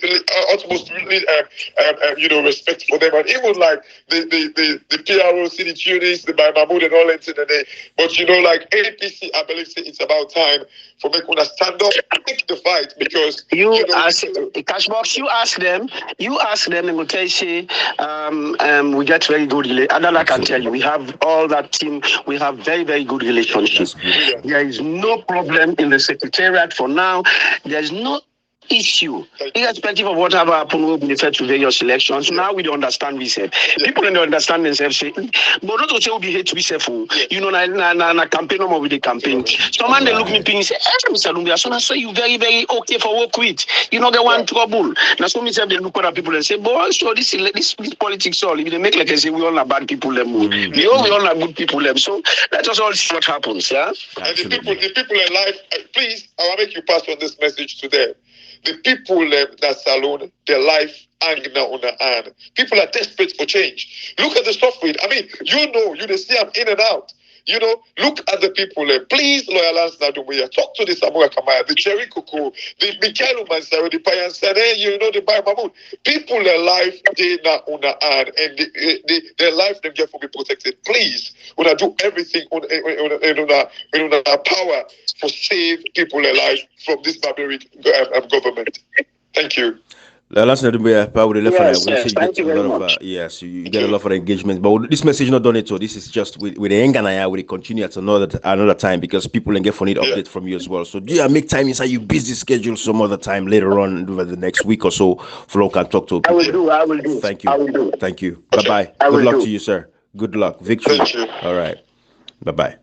Speaker 2: you know, respect for them. And even like the PRO, City Tunis, the Mahmoud and all that today. But you know, like APC, I believe it's about time for me to stand up and take the fight because
Speaker 4: you know, ask Cashbox, you ask them and will tell you say we get very good and I can tell you we have all that team, we have very, very good relationships. There is no problem in the secretariat for now. There is no issue, irrespective of whatever happened will be referred to various elections. Now we don't understand we said. People don't understand themselves say, but not to say we be hate to be safe. You know, na campaign no more with the campaign. Someone they look me ping say, Mr. Lumbia, so I say you very, very okay for work with. You know, they want trouble. Now so myself they look at people and say, boy, so this politics all if they make like I say we all are bad people them. We all are good people them. So let us all see what happens, yeah.
Speaker 2: And the people in life, please, I will make you pass on this message to them. The people that salon, their life hanging on the hand. People are desperate for change. Look at the suffering. I mean, you know, you see I'm in and out. You know, look at the people. Please, Loyal Lance Nadumia, talk to the Samora Kamaya, the Cherry Coco, the Mikhail Mansari, the Payansane, you know, the Bai Mahmoud. People, their life, they not on the hand, and their life, them get to be protected. Please, when I do everything on our power for save people their life from this barbaric government. Thank you.
Speaker 1: Last night we probably left
Speaker 4: thank you very much.
Speaker 1: Yes, you get a lot of engagement, but this message not done it. So this is just with the Enganaya. We continue at another time because people can get for need update from you as well. So do you make time inside your busy schedule some other time later on over the next week or so? Flo can talk to people.
Speaker 4: I will do.
Speaker 1: Thank you.
Speaker 4: I will do.
Speaker 1: Thank you. Bye bye. Good luck to you, sir. Good luck. Victory. All right. Bye bye.